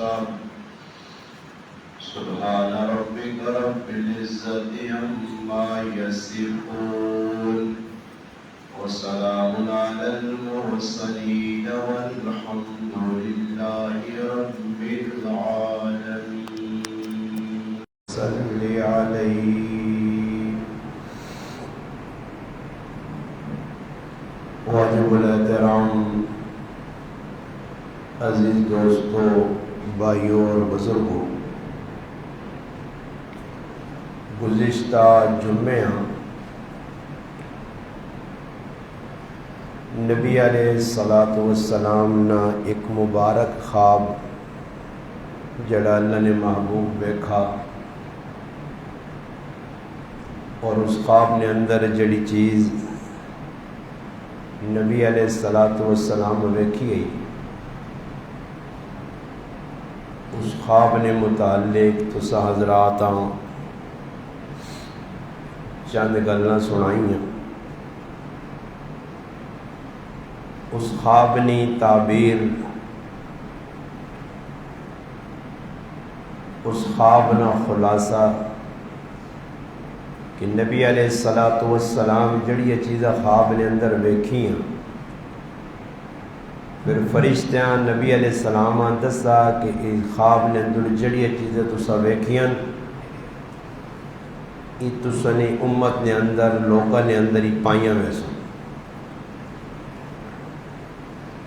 والسلام سبحان ربك رب العزة عما يصفون وسلام على المرسلين والحمد لله رب العالمين صل عليه واجب الاحترام عزیز دوستوں، بھائیوں اور بزرگوں، گزشتہ جمعہ نبی علیہ الصلاۃ والسلام نا ایک مبارک خواب جڑا اللہ نے محبوب دیکھا، اور اس خواب نے اندر جڑی چیز نبی علیہ الصلاۃ والسلام ویکھی گئی، اس خواب نے متعلق تسا حضرات چند گلاں سنائیاں۔ اس خواب نی تعبیر، اس خواب نا خلاصہ کہ نبی علیہ الصلاۃ والسلام جڑی چیزاں خواب نے اندر ویکھیاں، پھر فرشتیاں نبی علیہ السلام دسا کہ اس خواب نے اندر جڑی چیزیں تسا ویکھیاں یہ تسا نے امت نے اندر لوکاں نے اندر ہی پائیاں ویسوں۔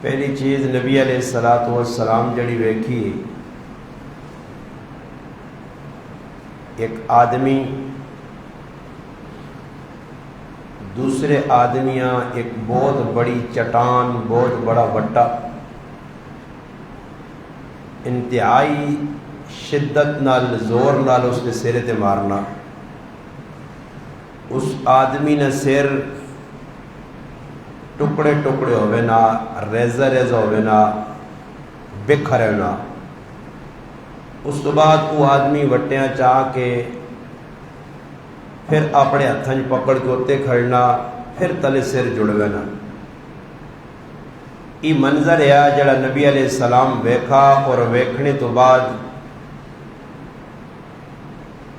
پہلی چیز نبی علیہ الصلاۃ والسلام جڑی ویکھی، ایک آدمی دوسرے آدمیاں ایک بہت بڑی چٹان، بہت بڑا وٹا انتہائی شدت نال زور نال اس نے سرے تے مارنا۔ اس آدمی نے سر ٹکڑے ٹکڑے ہوئے نا، ریزہ ریزہ ہوئے نا، بکھرے نا۔ اس تو بعد وہ آدمی وٹیاں چاہ کے پھر اپنے ہتھاں پکڑ کے اتنے کھڑنا، پھر تلے سر جڑوے نا۔ یہ منظر ہے جڑا نبی علیہ السلام ویکھا، اور ویکھنے تو بعد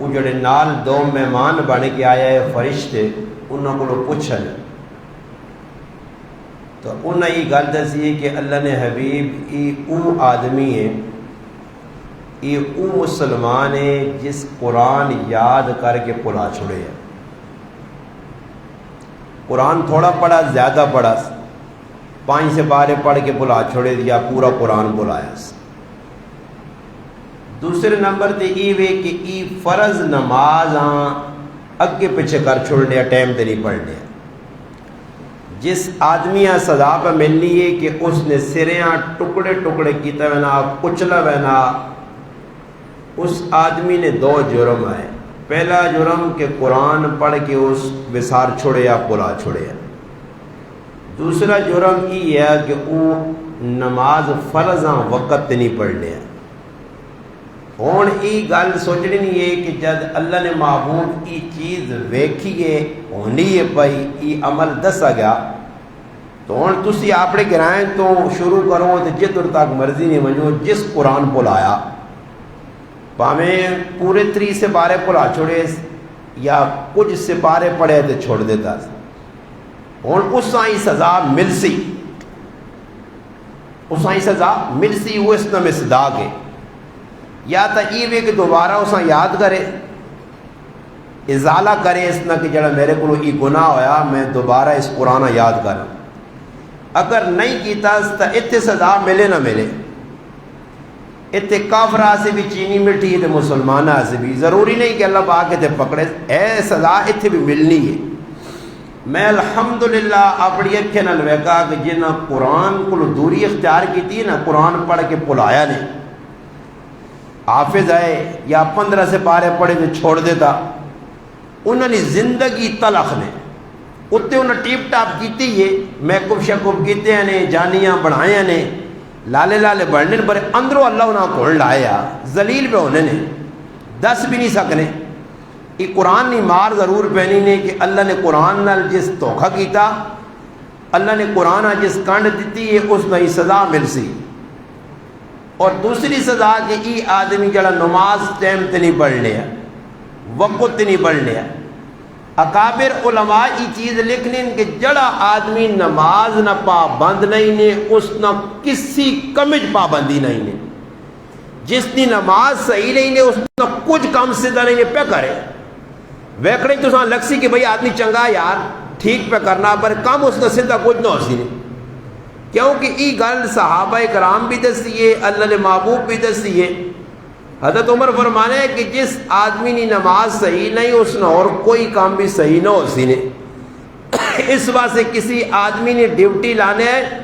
وہ جڑے نال دو مہمان بن کے آیا ہے فرشتے، انہوں کو پوچھن تو انہیں یہ گل دسی کہ اللہ نے حبیب یہ او آدمی ہے، یہ او مسلمان ہے جس قرآن یاد کر کے بھلا چھڑے ہے۔ قرآن تھوڑا پڑھا، زیادہ پڑھا، 5 سپارے پڑھ کے بھلا چھوڑے یا پورا قرآن بھلایا۔ دوسرے نمبر تے یہ وے کہ یہ فرض نماز اگے پیچھے کر چھوڑنے، ٹائم تے نہیں پڑھنے۔ جس آدمی سزا پہ ملنی ہے کہ اس نے سریاں ٹکڑے ٹکڑے کیتا وینا، کچلا وینا، اس آدمی نے 2 جرم آئے۔ پہلا جرم کہ قرآن پڑھ کے اس وسار چھوڑے یا بھلا چھوڑے۔ دوسرا جرم یہ ہے کہ وہ نماز فرضاں وقت نہیں پڑھنے۔ ہون یہ گل سوچنی نہیں ہے کہ جب اللہ نے محبوب یہ چیز ویکھی ہے ہونی ہے پئی، یہ عمل دسا گیا تو ہوں تسی اپنے گرائیں تو شروع کرو تو جدھر تک مرضی نہیں ونجو، جس قرآن بھلایا پاویں پورے 3 سپارے بھلا چھوڑے یا کچھ سپارے پڑھے تو چھوڑ دیتا، ہوں اس ہی سزا مل سی، اس ہی سزا مل سی۔ وہ اس میں مصداق ہے، یا تو یہ بھی کہ دوبارہ اسا یاد کرے، ازالہ کرے اس نہ کہ جڑا میرے کو یہ گناہ ہویا میں دوبارہ اس قرآن یاد کروں۔ اگر نہیں کیتا تو اتنے سزا ملے نہ ملے، اتنے کافرہ سے بھی چینی مٹھی ہے، مسلمانہ سے بھی ضروری نہیں کہ اللہ پاک تے پکڑے، اے سزا اتنے بھی ملنی ہے۔ میں الحمدللہ اپنی اکھیں نال ویکھا کہ جنہاں قرآن کو دوری اختیار کی نا، قرآن پڑھ کے بھلایا نے، حافظ ہے یا 15 سپارے پڑھے تو چھوڑ دیتا، انہوں نے زندگی تلخ نے اتنے انہیں ٹیپ ٹاپ کیتی ہے، میکپ شیکپ کیتے ہیں، جانیاں بڑھائیں نے، لالے لالے بڑھنے پر اندروں اللہ انہاں کھول لایا، ذلیل پہ ہونے نے، دس بھی نہیں سکنے۔ یہ قرآن نہیں مار ضرور پہنی نے کہ اللہ نے قرآن نال جس دھوکھا کیتا، اللہ نے قرآن جس کنڈ دیتی ہے اس میں سزا مل سی۔ اور دوسری سزا کہ ای آدمی جڑا نماز ٹائم تے نہیں پڑھ لیا، وقت تے نہیں پڑھ لیا۔ اکابر علماء ای چیز لکھنی کہ جڑا آدمی نماز نہ پابند نہیں نے اس نہ کسی کمج پابندی نہیں نے، جس کی نماز صحیح نہیں نے اس نہ کچھ کم سیدھا نہیں نے پہ کرے ویکڑے تو ساں لگ سی کہ بھئی آدمی چنگا یار ٹھیک پہ کرنا پر کم اس کا سیدھا کچھ نہ ہو سی نہیں، کیونکہ ای گل صحابہ کرام بھی دسیے، اللہ نے محبوب بھی دسیے۔ حضرت عمر فرمانے ہیں کہ جس آدمی نے نماز صحیح نہیں اس نے اور کوئی کام بھی صحیح نہ ہو سی نے۔ اس واسطے کسی آدمی نے ڈیوٹی لانے ہے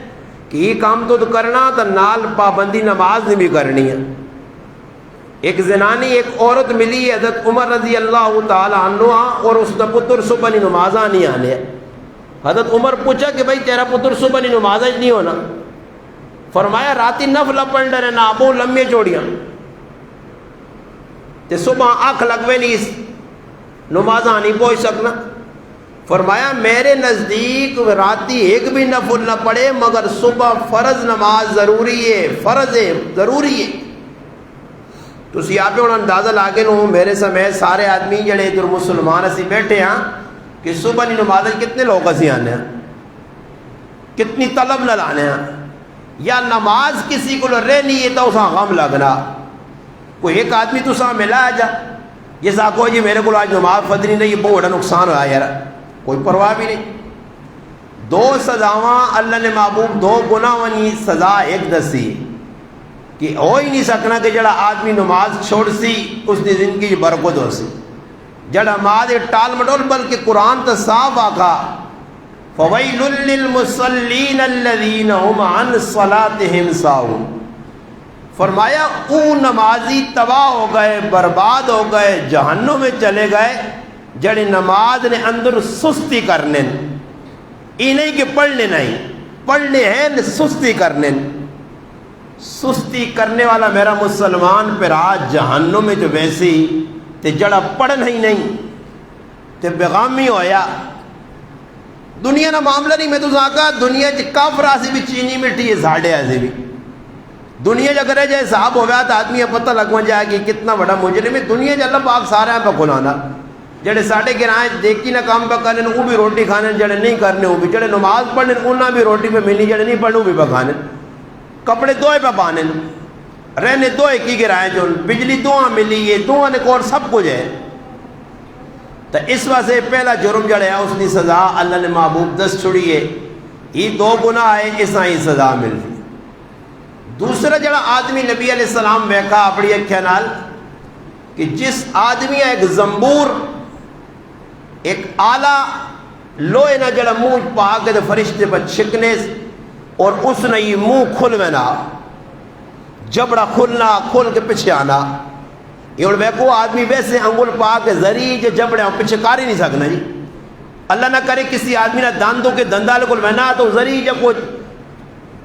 کہ یہ کام تو کرنا تو نال پابندی نماز نے بھی کرنی ہے۔ ایک زنانی ایک عورت ملی حضرت عمر رضی اللہ تعالی عنہ اور اس کا پتر صبح نہیں نمازاں نہیں آنے۔ حضرت عمر پوچھا کہ بھائی تیرا پتر صبح نہیں نمازاں نہیں ہونا؟ فرمایا راتی نفل پڑھ رہے نا ابو لمبے چوڑیاں تے صبح آنکھ لگوے نہیں نمازاں نہیں پہنچ سکنا۔ فرمایا میرے نزدیک راتی ایک بھی نفل نہ پڑھے مگر صبح فرض نماز ضروری ہے، فرض ہے، ضروری ہے۔ تو آپ ہوں اندازہ لا کے نو میرے سمیت سارے آدمی جڑے ادھر مسلمان اسی بیٹھے ہیں کہ صبح نہیں نماز کتنے لوگ اسی آنے ہیں، کتنی طلب نہ لانے ہیں، یا نماز کسی کو رہ نہیں ہے تو اسا غم لگنا۔ کوئی ایک آدمی تو سا ملا جا جس آکو جی میرے کو آج نماز فجری نہیں بہت بڑا نقصان ہوا یار، کوئی پرواہ بھی نہیں۔ دو سزاواں اللہ نے محبوب دو گناہوں سزا ایک دسی کہ ہو ہی نہیں سکنا کہ جڑا آدمی نماز چھوڑ سی اس کی زندگی برکت ہو سی، جڑا نماز ٹال مٹول بلکہ قرآن تو صاف آکھا فَوَيْلٌ لِّلْمُصَلِّينَ الَّذِينَ هُمْ عَنْ صَلَاتِهِمْ سَاهُونَ۔ فرمایا او نمازی تباہ ہو گئے، برباد ہو گئے، جہنم میں چلے گئے جڑے نماز نے اندر سستی کرنے، یہ نہیں کہ پڑھنے نہیں پڑھنے ہیں سستی کرنے۔ سستی کرنے والا میرا مسلمان پھر آج جہنم میں جو ویسی تے جڑا پڑھنا ہی نہیں تے بیغامی ہویا۔ دنیا نہ معاملہ نہیں، میں تو کہا دنیا کافر آسی بھی چینی مٹی ہے ساڑھے آسی بھی دنیا جا کرے جائے صاحب ہو گیا تو آدمی پتہ لگوا جائے کہ کتنا بڑا مجرم ہے۔ دنیا جا اللہ پاک سارے ہیں پہ کھلانا، جڑے ساڑھے گرائیں دیکھی نہ کام پہ کرنے وہ بھی روٹی کھانے، جڑے نہیں کرنے وہ بھی، جڑے نماز پڑھنے انہاں بھی روٹی پہ ملنی، جڑے نہیں پڑھنے وہ بھی پہ کھانے، کپڑے دوئے پہ پانے، رہنے دوئے کی گرائیں، جو بجلی دوہاں ملی ہے دوہاں نے کور سب کچھ ہے۔ تو اس واسطے پہلا جرم جڑے ہے اس کی سزا اللہ نے محبوب دس چھڑی ہے، یہ دو گناہ ہے اس ہی سزا ملتی۔ دوسرا جڑا آدمی نبی علیہ السلام ویکھا اپنی اکھیاں نال کہ جس آدمی ایک زنبور ایک آلہ لوہے نہ جڑا منہ پا کے فرشتے پر چھکنے اور اس نے یہ منہ کھلونا جبڑا کھلنا کھل کے پیچھے آنا، یہ ویکو آدمی ویسے انگل پا کے زری جبڑے پیچھے کر ہی نہیں سکنا جی۔ اللہ نہ کرے کسی آدمی نہ داندوں کے دندال کو بہنا تو زری جب کوئی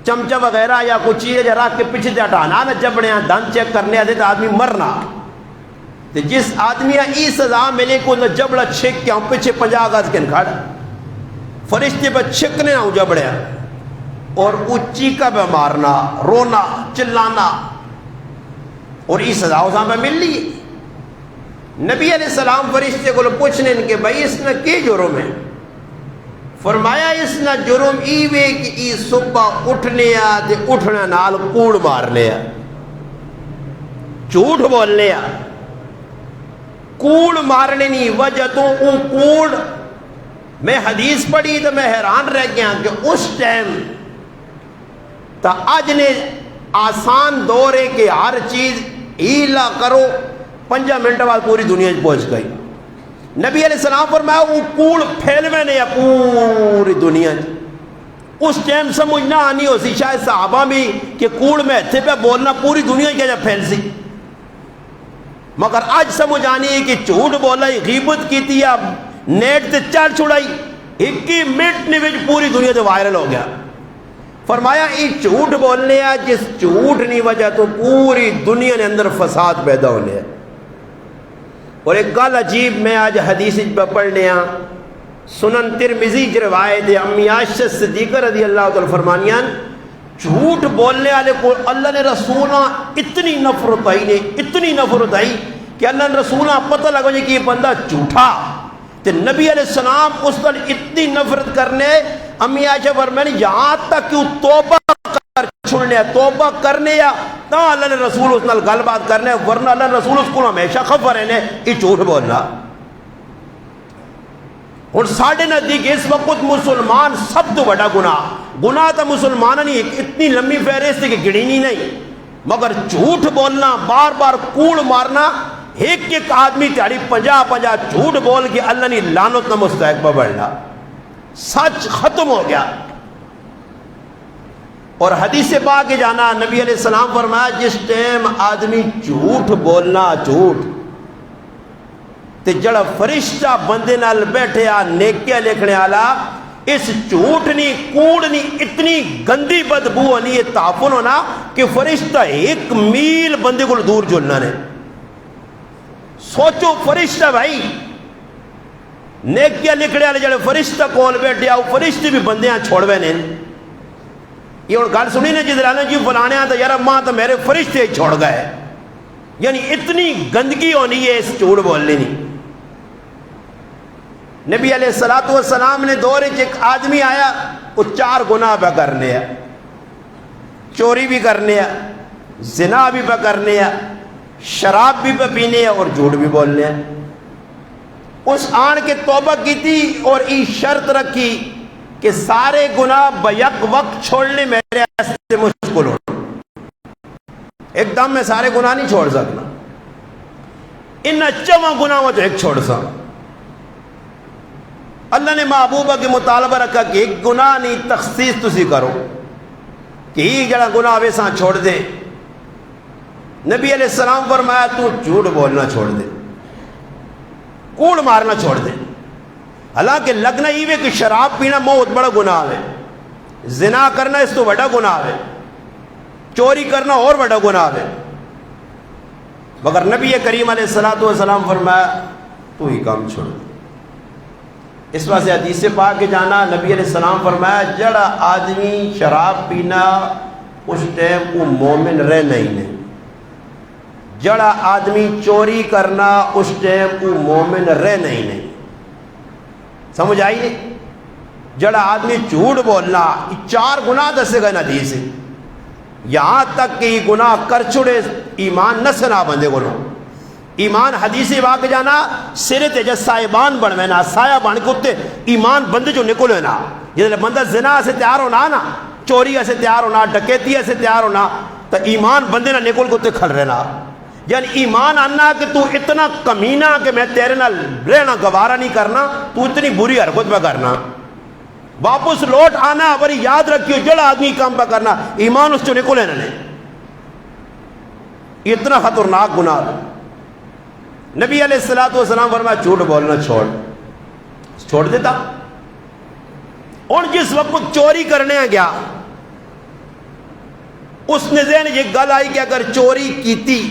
چمچہ وغیرہ یا کوئی چیز رکھ کے پیچھے سے ہٹانا نہ جبڑے دند چیک کرنے آتے تو آدمی مرنا۔ تو جس آدمی ای سزا ملے کو نہ جبڑا چھک کے پیچھے 50 گز کے کھڑ فرشتے پر چھکنے نہ جبڑے اور چیخا پہ مارنا، رونا، چلانا، اور یہ سزا اساں پہ مل لی۔ نبی علیہ السلام فرشتے کو پوچھنے کہ بھائی اس نے کی جرم ہے؟ فرمایا اس نے جرم ای وے کہ ای صبح اٹھنے تے اٹھنے نال کوڑ مارنے، جھوٹ بولنے، کوڑ مارنے نہیں وجہ تو او کوڑ میں حدیث پڑھی تو میں حیران رہ گیا کہ اس ٹائم تا آج نے آسان دور ہے کہ ہر چیز ہیلا کرو 5 منٹ بعد پوری دنیا پہنچ گئی۔ نبی علیہ السلام فرمایا وہ کوڑ پھیلوے نے پوری دنیا اس ٹائم سمجھنا آنی ہو سی شاید صحابہ بھی کہ کوڑ میں ہتھے پہ بولنا پوری دنیا کیا جب پھیل سی، مگر آج سمجھ آنی ہے کہ جھوٹ بولا غیبت کی تھی یا نیٹ تے چڑھ چھڑائی 21 منٹ نے وچ پوری دنیا تے وائرل ہو گیا۔ فرمایا یہ جھوٹ بولنے ہے جس جھوٹ نہیں وجہ تو پوری دنیا نے اندر فساد پیدا ہونے ہے۔ اور ایک گل عجیب میں آج حدیث پہ پڑھنے ہاں، سنن ترمذی کی روایت ہے امی عائشہ صدیقہ رضی اللہ تعالی فرمانیاں جھوٹ بولنے والے کو اللہ نے رسولہ اتنی نفرت آئی نے، اتنی نفرت آئی کہ اللہ نے رسولہ پتہ لگا جی کہ یہ بندہ جھوٹا، تو نبی علیہ السلام اس پر اتنی نفرت کرنے، امی عائشہ فرمائیں یہاں تک کہ وہ توبہ کر چھوڑنے، توبہ کرنے یا تا اللہ نے رسول اس نال گل بات کرنے، ورنہ اللہ نے رسول اس کو ہمیشہ خفا رہنے یہ جھوٹ بولنا۔ اور ساڑھے نزدیک اس وقت مسلمان سب تو بڑا گناہ تو مسلمانہ نہیں، اتنی لمبی فہرست کہ گڑینی نہیں، مگر جھوٹ بولنا، بار بار کوڑ مارنا، ایک آدمی تیاری 50 جھوٹ بول کے اللہ نے لعنت نہ مستحق بڑھنا، سچ ختم ہو گیا۔ اور حدیث پاک کے جانا نبی علیہ السلام فرمایا جس ٹائم آدمی جھوٹ بولنا، جھوٹ تے جڑا فرشتہ بندے نال بیٹھے آ نیکیاں لکھنے والا، اس جھوٹ نہیں کوڑ نہیں اتنی گندی بدبو ہونی، یہ تعفن ہونا کہ فرشتہ 1 میل بندے کو دور جلنا نے۔ سوچو فرشتہ بھائی، نیکیاں لکھنے والے جڑے فرشتہ کول بیٹھے آ فرشتے بھی بندیاں چھوڑوے نے۔ یہ اور گل سنی نے جدھر آنے جی فلانے تو یار ماں تو میرے فرشتے چھوڑ گئے، یعنی اتنی گندگی ہونی ہے اس جھوٹ بولنے نہیں۔ نبی علیہ السلام نے دور ایک آدمی آیا، وہ 4 گناہ پہ کرنے ہیں، چوری بھی کرنے ہیں، زنا بھی پہ کرنے ہیں، شراب بھی پہ پینے ہیں اور جھوٹ بھی بولنے ہیں۔ اس آن کے توبہ کی تھی اور ای شرط رکھی کہ سارے گناہ بیک وقت چھوڑنے میرے سے مشکل ہو، ایک دم میں سارے گناہ نہیں چھوڑ سکنا، ان 4 گناہوں تو ایک چھوڑ سکتا۔ اللہ نے محبوبہ کے مطالبہ رکھا کہ ایک گناہ نہیں تخصیص تسی کرو کہ یہ جڑا گناہ ویسا چھوڑ دے۔ نبی علیہ السلام فرمایا تو جھوٹ بولنا چھوڑ دے، کوڑ مارنا چھوڑ دے۔ حالانکہ لگنا یہ کہ شراب پینا بہت بڑا گناہ ہے، زنا کرنا اس تو بڑا گناہ ہے، چوری کرنا اور بڑا گناہ ہے، مگر نبی کریم علیہ السلام فرمایا تو ہی کام چھوڑ دے۔ اس واسطے حدیث پاک کے جانا نبی علیہ السلام فرمایا جڑا آدمی شراب پینا اس ٹائم وہ مومن رہ نہیں، جڑا آدمی چوری کرنا اس ٹائم وہ مومن رہ نہیں۔ سمجھ آئی نہیں؟ جڑا آدمی جھوٹ بولنا، 4 گناہ دسے گئے حدیث، یہاں تک کہ یہ گناہ کر چھڑے ایمان نہ سنا بندے کو نو ایمان حدیث واقع جانا سرے تے جس سائبان بنوینا، سایہ بن کے اتے ایمان بندے جو نکلے نا، جس بندہ زنا سے تیار ہونا نا، چوری سے تیار ہونا، ڈکیتی سے تیار ہونا، تو ایمان بندے نہ نکل کے اتے کھل رہنا، یعنی ایمان آنا کہ تو اتنا کمینہ کہ میں تیرے نہ رہنا گوارا نہیں کرنا، تو اتنی بری حرکت پہ کرنا، واپس لوٹ آنا، بری یاد رکھیو جڑا آدمی کام پہ کرنا ایمان اس جو نکلے نہ، اتنا خطرناک گناہ۔ نبی علیہ السلام فرمایا جھوٹ بولنا چھوڑ دیتا۔ اور جس وقت چوری کرنے گیا اس نے ذہن یہ گل آئی کہ اگر چوری کیتی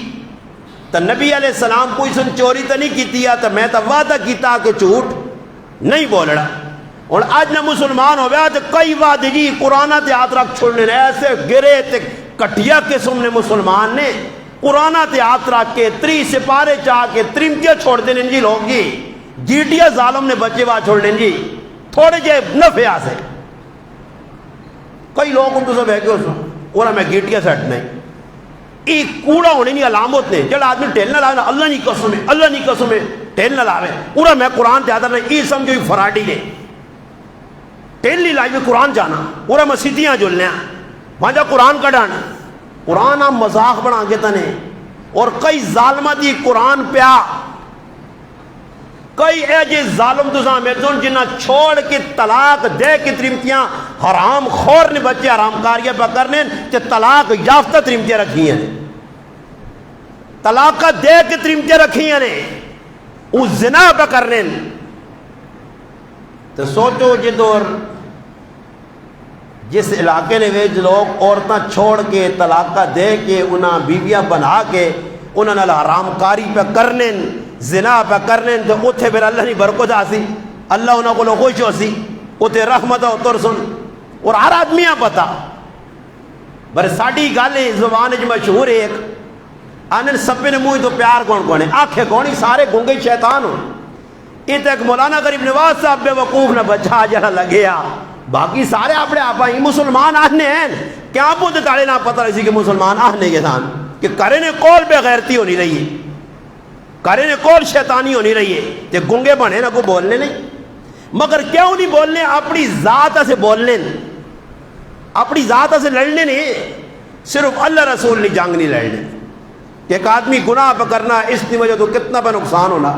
تو نبی علیہ السلام کوئی سن چوری تو نہیں کیتی ہے تو میں تو وعدہ کیتا کہ جھوٹ نہیں بولنا، اور آج نہ مسلمان ہو گیا تو کئی وعدے جی قرآن تے ہاتھ رکھ چھوڑنے ایسے گرے تے کٹیا قسم نے مسلمان نے قرآن تے ہاتھ رکھ کے 3 سپارے چاہ کے ترمتیاں چھوڑ دینے جی لوگ جی جیٹیا ظالم نے بچے وہاں چھوڑ دیں جی تھوڑے جے نفع آسے کئی لوگ ان تو سب ہے کہ اور میں گیٹیا سیٹ نہیں ایک کوڑا ہونے نہیں علامت نے جڑا آدمی ٹھیل نہ لاوے اللہ نہیں قسم ہے، اللہ نہیں قسم ہے، ٹھیل نہ لاوے پورا میں قرآن تے آدھر نہیں یہ سمجھو فراڈی نے ٹھیل نہیں لائی میں قرآن جانا پورا مسیدیاں جلنے ہیں وہاں جا قرآن کا ڈانا قرآن ہم مذاق بنا کے تنے، اور کئی ظالمہ دی قرآن پیا کئی ایجے ظالم تو میرزون جنہ چھوڑ کے طلاق دے کے ترمتیاں حرام خور نے بچے حرام کاریاں پہ کرنے کہ طلاق یافتہ ترمتیاں رکھی ہیں، طلاق دے کے ترمتیاں رکھی ہیں وہ زنا پہ کرنے۔ تو سوچو جدور جس علاقے نے ویج لوگ عورتاں چھوڑ کے طلاق دے کے انہاں بیویاں بنا کے انہاں نال حرام کاری پہ کرنے زنا پہ کرنے تو اتھے پھر اللہ نہیں برکت آسی، اللہ انہاں کو خوش ہو سی اتھے رحمت و ترسن، اور ہر آدمیاں پتا پر ساڑی گالے زبان جو مشہور ہے ایک آنن سپے نے موئی تو پیار کون کون ہے آنکھیں کونی سارے گونگے شیطان ہوں یہ تو ایک مولانا غریب نواز صاحب بے وقوف نہ بچا جڑا لگیا باقی سارے اپنے آپ ہی مسلمان آہنے ہیں کیا پوتے تاڑے نہ پتہ رہی سی کہ مسلمان آہنے کے سان کہ کرے نے کول بے غیرتی ہونی رہی ہے کرے نے کول شیطانی ہونی رہی ہے تے گونگے بنے نہ کو بولنے نہیں مگر کیوں نہیں بولنے اپنی ذات سے بولنے اپنی ذات سے لڑنے نہیں صرف اللہ رسول نے جنگ نہیں لڑنے کہ ایک آدمی گناہ پہ کرنا اس کی وجہ تو کتنا پہ نقصان ہونا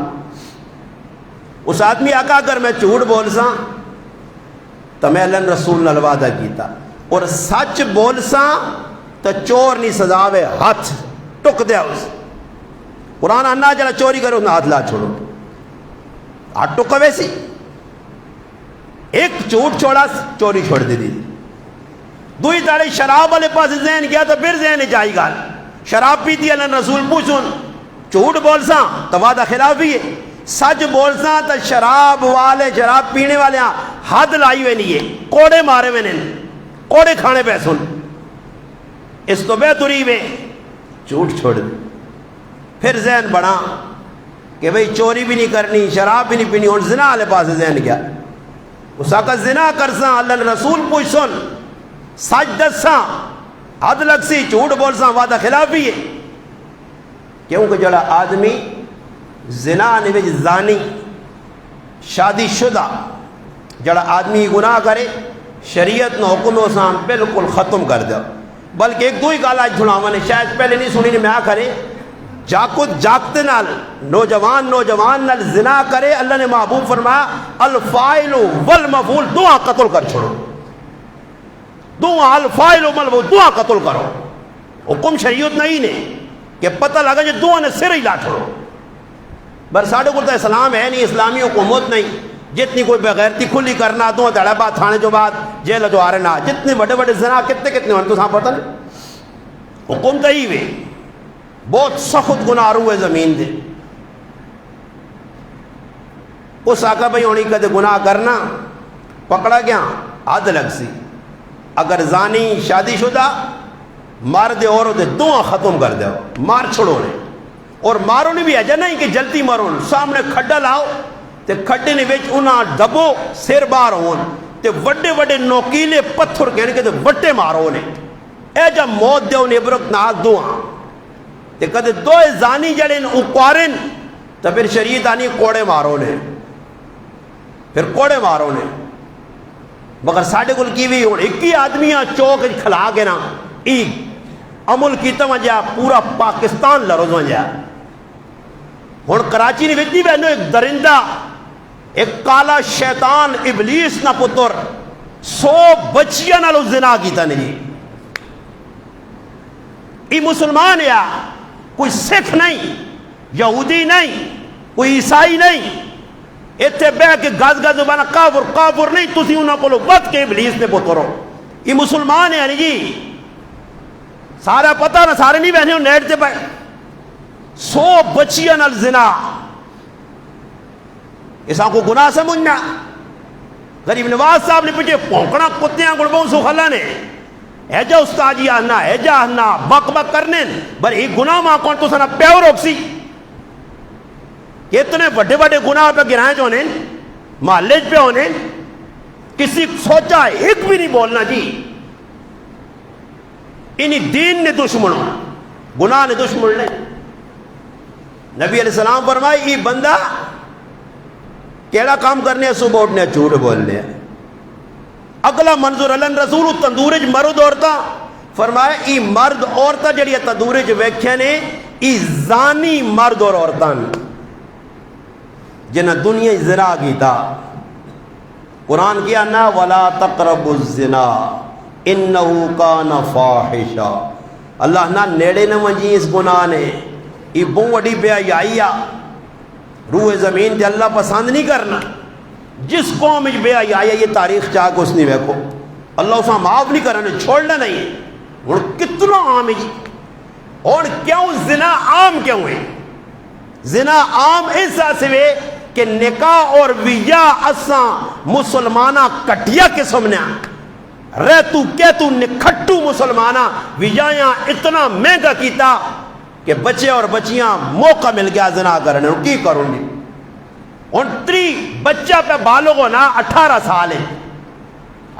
اس آدمی آقا اگر میں جھوٹ بول سا تو میں اللہ رسول نے وعدہ کیتا اور سچ بول سا تو چور نہیں سزاوے ہاتھ ٹک دیا اس قرآن انا جڑا چوری کرے انہیں ہاتھ لا چھوڑو ہاتھ ٹکا ویسی ایک جھوٹ چھوڑا چوری چھوڑ دی دوئی تاڑے شراب والے پاس ذہن کیا تو پھر ذہن چاہی گال شراب پیتی اللہ رسول پوچھون جھوٹ بول سا تو وعدہ خلافی ہے سچ بول سا تو شراب والے شراب پینے والے حد لائی ہوئے نہیں ہے کوڑے مارے ہوئے نہیں کوڑے کھانے پہ سن اس تو بہتری میں جھوٹ چھوڑ دے پھر ذہن بڑھا کہ بھئی چوری بھی نہیں کرنی شراب بھی نہیں پینی اور زنا والے پاس ذہن گیا اس آقا زنا کرساں اللہ رسول پوچھ سن سچ دساں حد لگ سی جھوٹ بول ساں وعدہ خلافی ہے کیونکہ جڑا آدمی زنا نویج زانی شادی شدہ جڑا آدمی گناہ کرے شریعت نو حکم اسان بالکل ختم کر دیا بلکہ ایک دو ہی گال آج جھڑا میں نے شاید پہلے نہیں سنی میں آ کرے جاکت جاکتے نال نوجوان نال زنا کرے اللہ نے محبوب فرمایا الفائل والمفعول دعا قتل کر چھوڑو دعا الفائل والمفعول دعا قتل کرو حکم شریعت نہیں نے کہ پتہ لگا جو دعا نے سر ہی لا چھوڑو بر ساڑھے کو تو اسلام ہے نہیں اسلامی حکومت نہیں جتنی کوئی بغیرتی کھلی کرنا دو دڑا بات تھانے جو بات جیل جو آرنا جتنے بڑے بڑے زنا کتنے ہونے تو ساں پتہ نہیں حکومت ہی ہوئے بہت سخت گناہ روئے زمین دے اس آقا بھئی ہونی کدے گناہ کرنا پکڑا گیا حد لگ سی اگر زانی شادی شدہ مرد عورت دعا ختم کر دے مار چھوڑو نے اور مارو نے بھی ایجا نہیں کہ جلدی مارو سامنے کھڈا لاؤ تے کھڈے نے ویچ انہاں دبو سیر بار ہون تے وڈے وڈے نوکیلے پتھر کہنے کے تے وڈے مارو نے ایجا موت دے انہیں عبرت ناک دعا تے کدے دو زانی جڑیں اکوارن تو پھر شریعت آنی کوڑے مارو نے پھر کوڑے مارو نے مگر ساڑھے کل کی بھی ہون ایک ہی آدمیاں چوک کھلا کے نا ایک عمل کیتا وجہ پورا پاکستان لروز وجہ ہون کراچی نے ویٹی بہنو ایک درندہ ایک کالا شیطان ابلیس نہ پتر 100 بچیاں نہ لو زنا کیتا نہیں ای مسلمان یا کوئی سکھ نہیں یہودی نہیں کوئی عیسائی نہیں اتنے بہ کے گز گز بانا کافر نہیں تسی انہوں کو لو وقت کے ابلیس نے پترو ای مسلمان ہے نہیں جی سارا پتہ نہ سارے نہیں بہنے ہوں نیٹ تے پہ 100 بچیاں نال زنا اساں کو گناہ سمجھنا غریب نواز صاحب نے پچھے پونکڑا کتیاں گڑبوں سو خلا نے ایجا استاجی آنا ایجا آنا بک بک کرنے بر ایک گناہ ماں کون تو سنا پیو روکسی اتنے بڑے بڑے گناہ پہ گرائیں جو ہونے محلج پہ ہونے کسی سوچا ایک بھی نہیں بولنا جی انہی دین نے دشمن ہو گناہ نے دشمن نے نبی علیہ السلام فرمائے یہ بندہ کیڑا کام کرنے ہیں صبح اٹھنے جھوٹ بولنے ہیں اگلا منظور اللہ رسول تندورج مرد عورتہ فرمائے ای مرد عورتہ جڑی تندورج ویکھے نے ای زانی مرد اور عورتان جنہ دنیا زنا کیتا قرآن کیا نا ولا تقربوا الزنا انہو کان فاحشا اللہ نہ نیڑے نہ منجی اس گناہ نے ای بوں وڈی بے حیائی روح زمین تے اللہ پسند نہیں کرنا جس قوم میں بے حیائی یہ تاریخ چاہ کے اس نے ویکھو اللہ اسے معاف نہیں کرنا چھوڑنا نہیں اور کتنا عام ہے جی اور کیوں زنا عام کیوں ہے زنا عام ایسا سے کہ نکاح اور ویجا اساں مسلمانہ کٹیا قسم نے رہ تو نکھٹو مسلمانہ وجایاں اتنا مہنگا کیتا کہ بچے اور بچیاں موقع مل گیا زنا کرنے کی کروں گی. ان 3 بچہ پہ بالغ ہونا 18 سال ہے.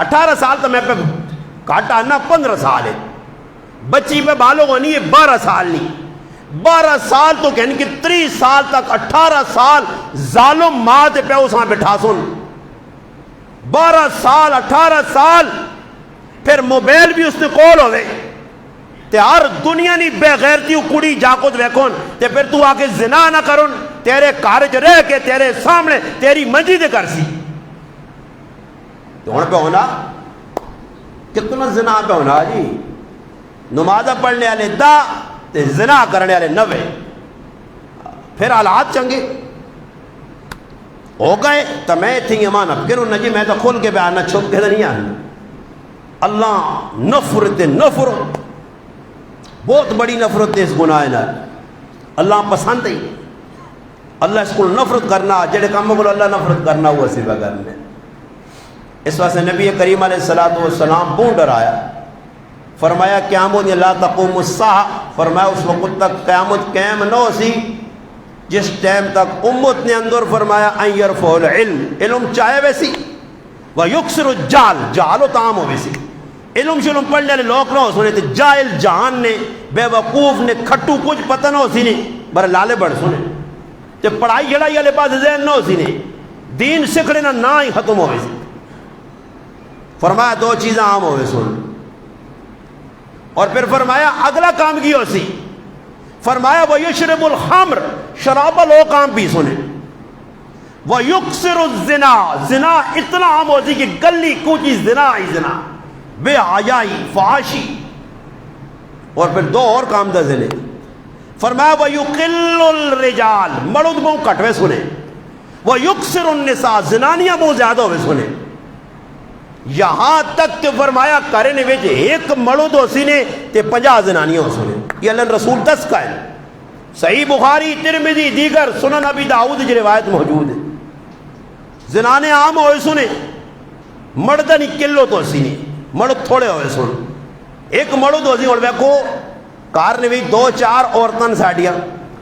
18 سال تو میں پہ کاٹا نا 15 سال ہے. بچی پہ بالغ ہونی ہے 12 سال نہیں. 12 سال تو کہنے کہ 3 سال تک 18 سال ظالم ماں تے پہ اساں بٹھا سن. 12 سال 18 سال پھر موبائل بھی اس نے کول ہوئے تے ہر دنیا نہیں بے غیرتی کڑی جاکت ویکھون تے پھر تو آکے زنا نہ کرن تیرے کارج رہ کے تیرے سامنے تیری منجی دے کر سی. تو ہن پہ ہونا کتنا زنا پہ ہونا جی. نماز پڑھنے والے 10 تے زنا کرنے والے 90. پھر حالات چنگے ہو گئے تو میں تھی ایمان کروں نہ جی میں تو کھول کے بیان نہ چھپ کے نہیں آنا. اللہ نفرت بہت بڑی نفرت ہے اس گناہ نہ. اللہ پسند ہی اللہ اس کو نفرت کرنا جڑے کام کو اللہ نفرت کرنا وہ صفہ کرنے. اس واسطے نبی کریم علیہ الصلوۃ والسلام بہت ڈرایا. فرمایا قیامت لا تقوم الساعہ. فرمایا اس وقت تک قیامت قائم نہ ہو سی جس ٹائم تک امت نے اندر فرمایا ان یرفع العلم علم چاہے ویسی و یکسر الجال جہل و تام ہو ویسی. علم شلم پڑھنے والے لوگ نہ ہو سنے تے جاہل جہان نے بے وقوف نے کھٹو کچھ پتہ نہ ہو سی نہیں بر لالے بڑھ سنے تے پڑھائی جڑائی والے پاس ذہن نہ ہو سی نہیں دین سکھنے نہ ہی ختم ہوئے سی. فرمایا 2 چیزیں عام ہوئے سن. اور پھر فرمایا اگلا کام کی ہو سی. فرمایا وَيُشْرِبُ الْخَمْرِ شراب لوگ کام پی سنے. وَيُكْسِرُ الزِّنَا زنا اتنا عام ہوتی کہ گلی کوچی زنا ہی زنا بے حیائی فحاشی. اور پھر 2 اور کام دا زنے. فرمایا وَيُقِلُّ الرِّجَالِ مرد بہت کٹوے سنے. وَيُكْسِرُ النِّسَاء زنانیاں بہت زیادہ ہوئے سنے. یہاں تک کہ فرمایا کرنے ویچ ایک مرد ہو سنے تے 50 زنانیاں ہو سنے. یہ اللہ رسول 10 کا ہے. صحیح بخاری ترمذی دیگر سنن ابی داؤد کی روایت موجود ہے. زنانے عام ہوئے سنے مردنی کلو تو سینے مرد تھوڑے ہوئے سن. ایک مرد ہو سی اور ویکھو کار نے بھی 2-4 عورتیں ساڑیاں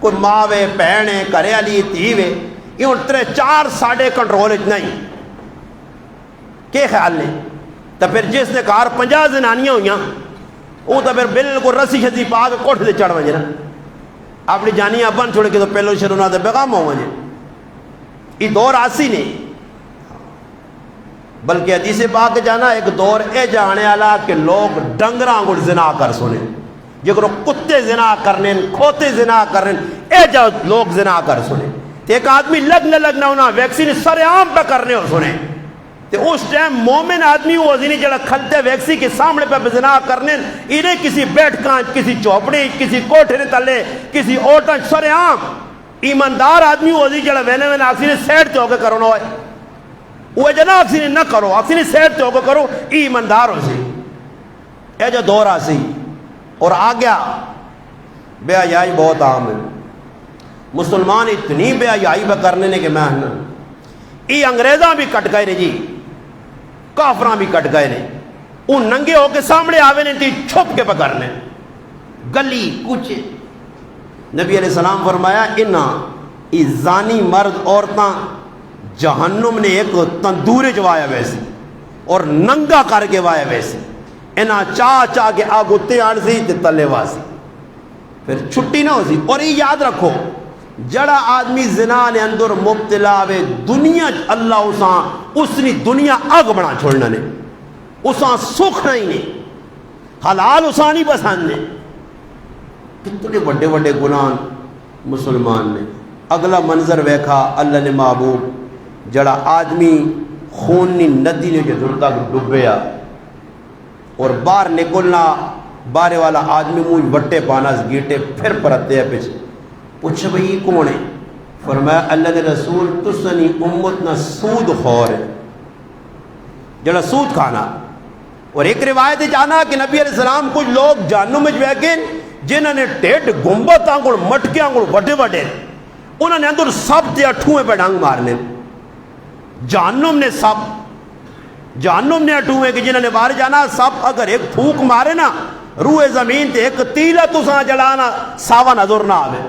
کوئی ماں وے بہنے کرے والی تھی وے یہ 3-4 ساڑے کنٹرول اتنا ہی کہ خیال نے. تو پھر جس نے کار 50 زنانیاں ہوئیاں وہ تو پھر بالکل رسی شسی پا کے کوٹھ سے چڑھ وجے نا اپنی جانیاں بن چھوڑ کے تو پہلو شروع دے بیغام ہو وجے. یہ دور آسی نہیں بلکہ حدیث پاک جانا ایک دور اے جانے والا کہ لوگ ڈنگراں گڑ زنا کر سنے جگر کتے زنا کرنے کھوتے زنا کرنے اے جا لوگ زنا کر سنے. ایک آدمی لگنا ہونا ویکسین سر عام پہ کرنے ہو سنے تے اس ٹائم مومن آدمی وہ نہیں جڑا کھلتے ویکسی کے سامنے پہ زنا کرنے انہیں کسی بیٹھ کانچ کسی چوپڑی کسی کوٹھے نے تلے کسی اوٹا سر عام ایماندار آدمی وہ نہیں جڑا وینے وینے آکسی نے سیٹ تے ہو کے کرنا ہوئے وہ جنا آکسی نے نہ کرو آکسی نے سیٹ تے ہو کے کرو ایماندار ہو سی. اے جو دور آسی اور آ گیا بے حیائی بہت عام ہے. مسلمان اتنی بے حیائی پہ کرنے نے کہ میں یہ انگریزاں بھی کٹ گئے نے جی کافراں بھی کٹ گئے نے. ان ننگے ہو کے سامنے آوے نے تی چھپ کے پکڑنے گلی کچھ. نبی علیہ السلام فرمایا انہاں زانی مرد عورتاں جہنم نے ایک تندور چوایا ویسے اور ننگا کر کے وایا ویسے انہاں چاہ کے آگتے آن سی تے تلے واسی پھر چھٹی نہ ہو سی. اور یہ یاد رکھو جڑا آدمی زنا نے اندر مبتلا وے دنیا اللہ اس نے دنیا اگ بنا چھوڑنا نے اساں سکھ نہیں نے حلال اساں نہیں پسند نے. کتنے بڑے بڑے گناہ مسلمان نے. اگلا منظر ویکھا اللہ نے محبوب جڑا آدمی خونی ندی نے جو تک ڈبیا اور باہر نکلنا بارے والا آدمی منہ وٹے پانا گیٹے پھر پرتے ہیں پیچھے پوچھے بھئی یہ کون ہے. فرمایا اللہ کے رسول تسنی امت نہ سود خور ہے جڑا سود کھانا. اور ایک روایت جانا کہ نبی علیہ السلام کچھ لوگ جہنم میں بیٹھے جنہوں نے ٹیٹ گنبد آنگڑ مٹکے آنگڑ بڑے بڑے انہوں نے اندر سب تے اٹھویں پہ ڈانگ مارنے جہنم نے سب جہنم نے اٹھوئے کہ جنہوں نے باہر جانا سب اگر ایک پھوک مارے نا روئے زمین تے ایک تیلہ تساں جلانا ساوا نظر نہ آوے.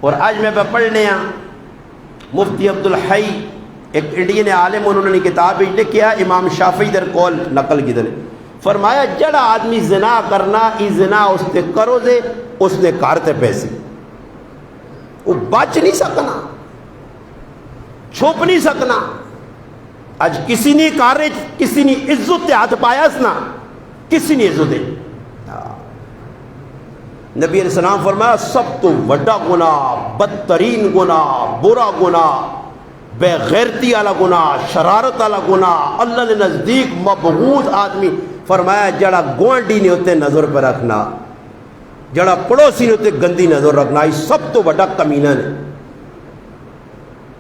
اور آج میں پہ پڑھنے ہاں مفتی عبدالحی ایک انڈین عالم انہوں نے کتاب لکھیا امام شافعی در قول نقل کی در فرمایا جڑا آدمی زنا کرنا ای زنا اس نے کرو دے اس نے کارتے پیسے وہ بچ نہیں سکنا چھپ نہیں سکنا. آج کسی نے کارے کسی نے عزت تے ہاتھ پایا سنا کسی نے عزت دے. نبی علیہ السلام فرمایا سب تو بڑا گناہ بدترین گناہ برا گناہ بے غیرتی والا گناہ شرارت والا گناہ اللہ نے نزدیک مبغوض آدمی فرمایا جڑا گوانڈی نے ہوتے نظر پہ رکھنا جڑا پڑوسی نے ہوتے گندی نظر رکھنا یہ سب تو بڑا کمینہ نے.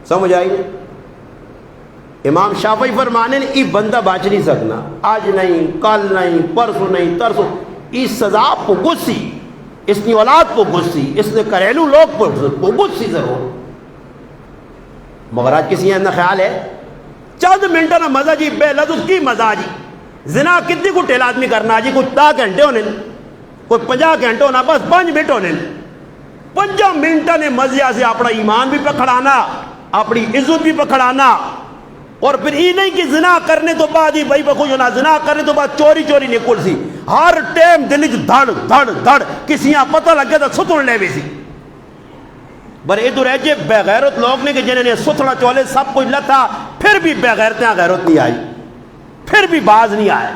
سمجھ آئی؟ امام شافعی فرمانے نے یہ بندہ بچ نہیں سکنا آج نہیں کل نہیں پرسوں نہیں ترسوں اس سزا کو گسی اس نے اولاد کو گسی اس نے گھریلو لوگ کو گسی ضرور. مگر آج کسی اندر خیال ہے چند منٹوں نہ مزہ جی بے لذت کی مزہ جی زنا کتنی کو ٹیل آدمی کرنا جی کوئی 10 گھنٹے ہونے کوئی 50 گھنٹے ہونا بس 5 منٹ ہونے 5 منٹوں نے مزے سے اپنا ایمان بھی پکڑانا اپنی عزت بھی پکڑانا. اور پھر یہ نہیں کہ زنا کرنے تو بعد ہی بھائی بخوش ہونا زنا کرنے تو بعد چوری چوری نکل سی ہر ٹائم دل دھڑ دھڑ دھڑ کسی یہاں پتہ لگ گیا تو ستڑ لے بھی سی. بر ادھر ہے جی بے غیرت لوگ نے کہ جنہوں نے ستڑا چولے سب کچھ لتا پھر بھی بے غیرتیں غیرت نہیں آئی پھر بھی باز نہیں آئے.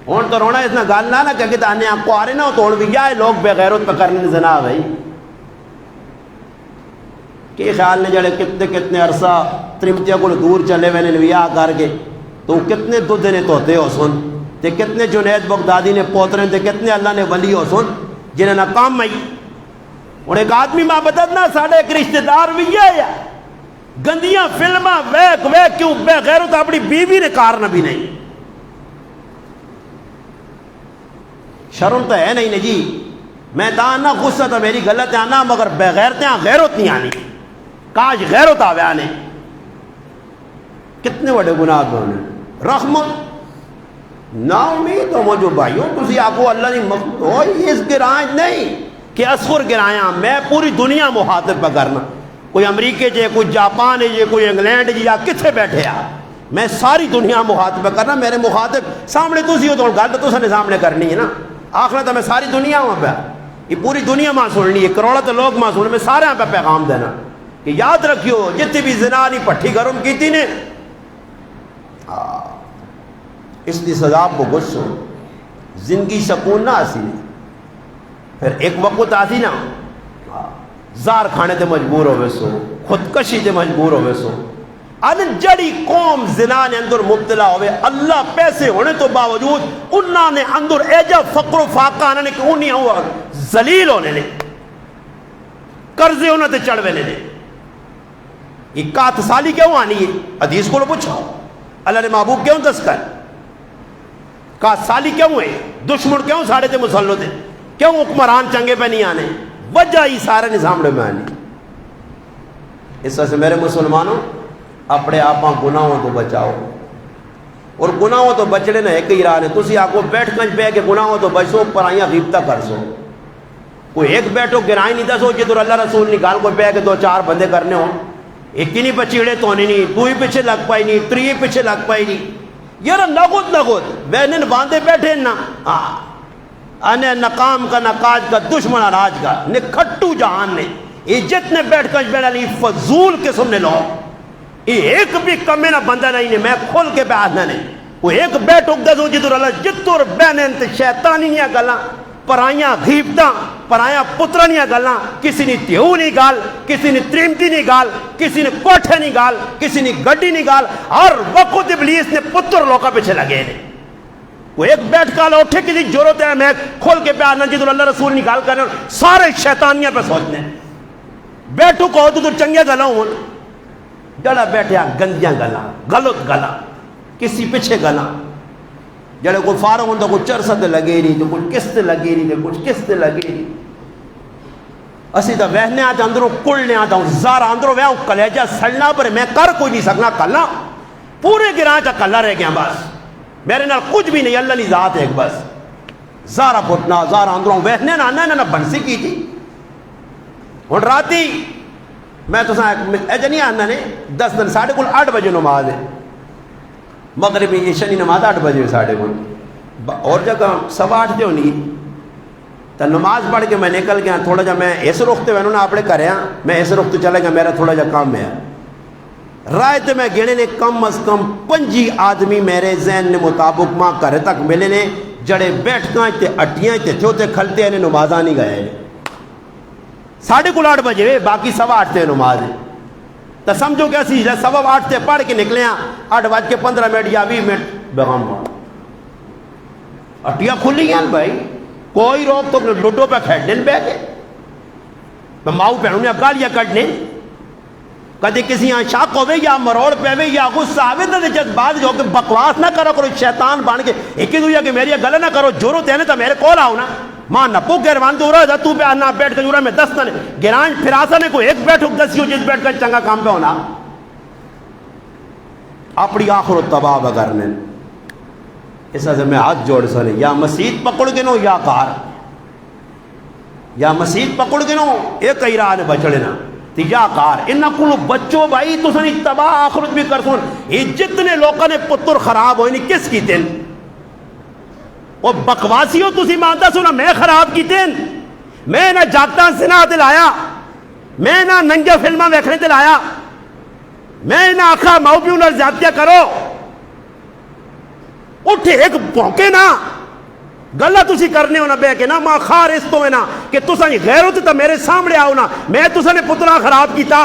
ہون تو رونا اتنا گال نہ کہ آنے آپ کو آ رہے نا توڑ بھی جائے لوگ بے غیرت پہ کرنے زنا بھائی کہ خیال نے جڑے کتنے کتنے عرصہ ترمتیا کو دور چلے ہوئے نے ویاہ کر کے تو کتنے دودھ نے توتے ہو سن تے کتنے جنید بغدادی نے پوترے تے کتنے اللہ نے ولی ہو سن جنہیں نہ کام آئی. اور ایک آدمی ماں بددنا ساڑھے ایک رشتہ دار بھی ہے یا گندیاں فلمہ ویک کیوں بے غیرت اپنی بیوی نے کارنا بھی نہیں. شرم تو ہے نہیں جی میں آنا غصہ تو میری غلط ہے آنا مگر بے غیرتیں غیرت نہیں آنی کاش غیرت آوے آنے. کتنے بڑے گناہ دونے رحمت نا امید ہو مجھو بھائیوں تسی آکو اللہ نے مخلوق ہو اس گرائیں نہیں کہ اصغر گرائیں میں پوری دنیا مخاطب پہ کرنا کوئی امریکہ جے کوئی جاپان ہے جے کوئی انگلینڈ جے یا کتھے بیٹھے آ میں ساری دنیا مخاطب پہ کرنا میرے مخاطب سامنے تسی ہو تو گل تو سنے سامنے کرنی ہے نا آخرت میں ساری دنیا ہوں پہ یہ پوری دنیا ماں سننی ہے کروڑا تو لوگ ماں سننے میں سارے پہ پیغام دینا کہ یاد رکھیو جتنی بھی زنا نہیں پٹھی گرم کی تھی نے اس لیے سزا کو غصو زندگی سکون نہ آسی پھر ایک وقت آسی نا زار کھانے تے مجبور ہوئے سو خودکشی تے مجبور ہوئے سو ان جڑی قوم زنا نے اندر مبتلا ہوئے اللہ پیسے ہونے تو باوجود انہوں نے اندر ایجا فقر و فاقہ آنے نے کہ انہیں ہوا ذلیل ہونے نے قرضے انہوں تے چڑھوے نے یہ کات سالی کیوں آنی ہے حدیث کو لو پوچھو اللہ نے محبوب کیوں دس کر کات سالی کیوں ہے دشمن کیوں ساڑھے تے مسلط ہے کیوں حکمران چنگے پہ نہیں آنے وجہ ہی سارے نظام میں آنی. اس وجہ سے میرے مسلمانوں اپنے آپاں گناہوں تو بچاؤ اور گناہوں تو بچنے نہ ایک ہی راہ ہے تسی آکو بیٹھ کنج بے کے گناہوں تو بچو پرائیاں غیبتہ کر سو کوئی ایک بیٹھو گرائیں نہیں دسو جدر اللہ رسول نکال کو بے کے 2-4 بندے کرنے ہوں ایک ہی نہیں بچیڑے تو نہیں تو ہی پیچھے لگ پائی نہیں تری پیچھے لگ پائی نہیں یار نگود بہنن باندھے بیٹھے نا انے ناکام کا ناکاج کا دشمن راج کا نے کھٹو جہان نے یہ جتنے بیٹھ کر بیٹھا لی فضول کے سننے لو یہ ایک بھی کمی نہ بندہ نہیں میں کھول کے بیٹھنا نہیں وہ ایک بیٹھ اگدہ دوں جدر اللہ جتر بہنن تے شیطانی نہیں گلا پرائیاں غیبتاں پرائیاں پترہ نہیں گلا کسی نے تیہو نہیں گال کسی نے تریمتی نہیں گال کسی نے کوٹھے نہیں گال کسی نے گڈی نہیں گال ہر وقت ابلیس نے پتر لوکا پیچھے لگے نے وہ ایک بیٹھ کال اٹھے کسی ضرورت ہے میں کھول کے بیٹھنا جدر اللہ رسول نکال کرنے سارے شیطانیاں پہ سوچنے بیٹھو کو تو چنگے گلا ہوں جڑا بیٹھے گندیاں گلا غلط گلا کسی پیچھے گلا جڑے کوئی فارغ ہوں تو کچھ چرسہ تے لگے نہیں تو کچھ قسط لگے نہیں تو کچھ قسط لگے نہیں اسی تو وہنے آتا اندروں کلنے آتا ہوں زارا اندروں وہاں کلیجہ سڑنا پر میں کر کوئی نہیں سکنا کلنا پورے گراں چا کلہ رہ گیا بس میرے نال کچھ بھی نہیں اللہ نہیں ذات ایک بس زارا پھٹنا زارا اندروں وہنے نہ آنا بنسی کی تھی اور راتی میں تو ایجا نہیں آنا نے 10 دن 8:30 بجے نماز ہے مغربی عشاء نماز 8 بجے 8:30 اور جگہ 8:15 ہونی تو نماز پڑھ کے میں نکل گیا تھوڑا جا میں اس رخ تے وینوں نا اپنے کریا میں اس رخ تے چلے گیا میرا تھوڑا جا کام ہے رائے تے میں گنے نے کم از کم 5 آدمی میرے ذہن نے مطابق ماں کرے تک ملے نے جڑے بیٹھ کھائیں تے اٹھیاں تے تھوتے کھلتے ہیں نمازاں نہیں گئے 8:30 بجے باقی 8:15 تے نماز ہے تو سمجھو کہ اسی 8:15 تے پڑھ کے نکلے ہیں 8:15 یا 20 منٹ بغام اٹھیاں کھلی ہیں بھائی کوئی روک تو لوڈو پہ کھیڑنے بہ گئے میں ماؤ پہنوں نے گالیاں کٹنے کدے کسی یہاں شاک ہوئے یا مروڑ پہوے یا غصہ آوے تو جذبات جو کہ بکواس نہ کرو کرو شیطان بان کے ایک ہی دویا کہ میری گلہ نہ کرو جورو تینے تو میرے کول آؤ نا ماں نپو گیروان دورا ہے تو پہ آنا بیٹھ کے جورا میں 10 نے گران پھراسا نے کوئی ایک بیٹھ دسیو جس بیٹھ کر چنگا کام پہ ہونا اپنی آخر و تباہ بگرنے اس سے میں ہاتھ جوڑ سنے یا مسجد پکڑ کے نو یا کار یا مسجد پکڑ کے نو ایک ہی راہ نے بچڑے نا یا کار انہا کلو بچوں بھائی تو سنی تباہ آخرت بھی کر سن یہ جتنے لوگوں نے پتر خراب ہوئی نہیں کس کی تین وہ بکواسی ہو تسی مانتا سنا میں خراب کی تین میں نہ جاگتا زنا دلایا میں نہ ننگے فلمہ ویکھنے دلایا میں نہ آخا ماؤ پیوں نہ زیادتیاں کرو اٹھے ایک پونکے نا گلہ تسی کرنے ہونا بے کہ نا ماں خار اس تو ہے نا کہ تسا نہیں غیر ہوتے تا میرے سامنے آؤ نا میں تسا نے پترہ خراب کیتا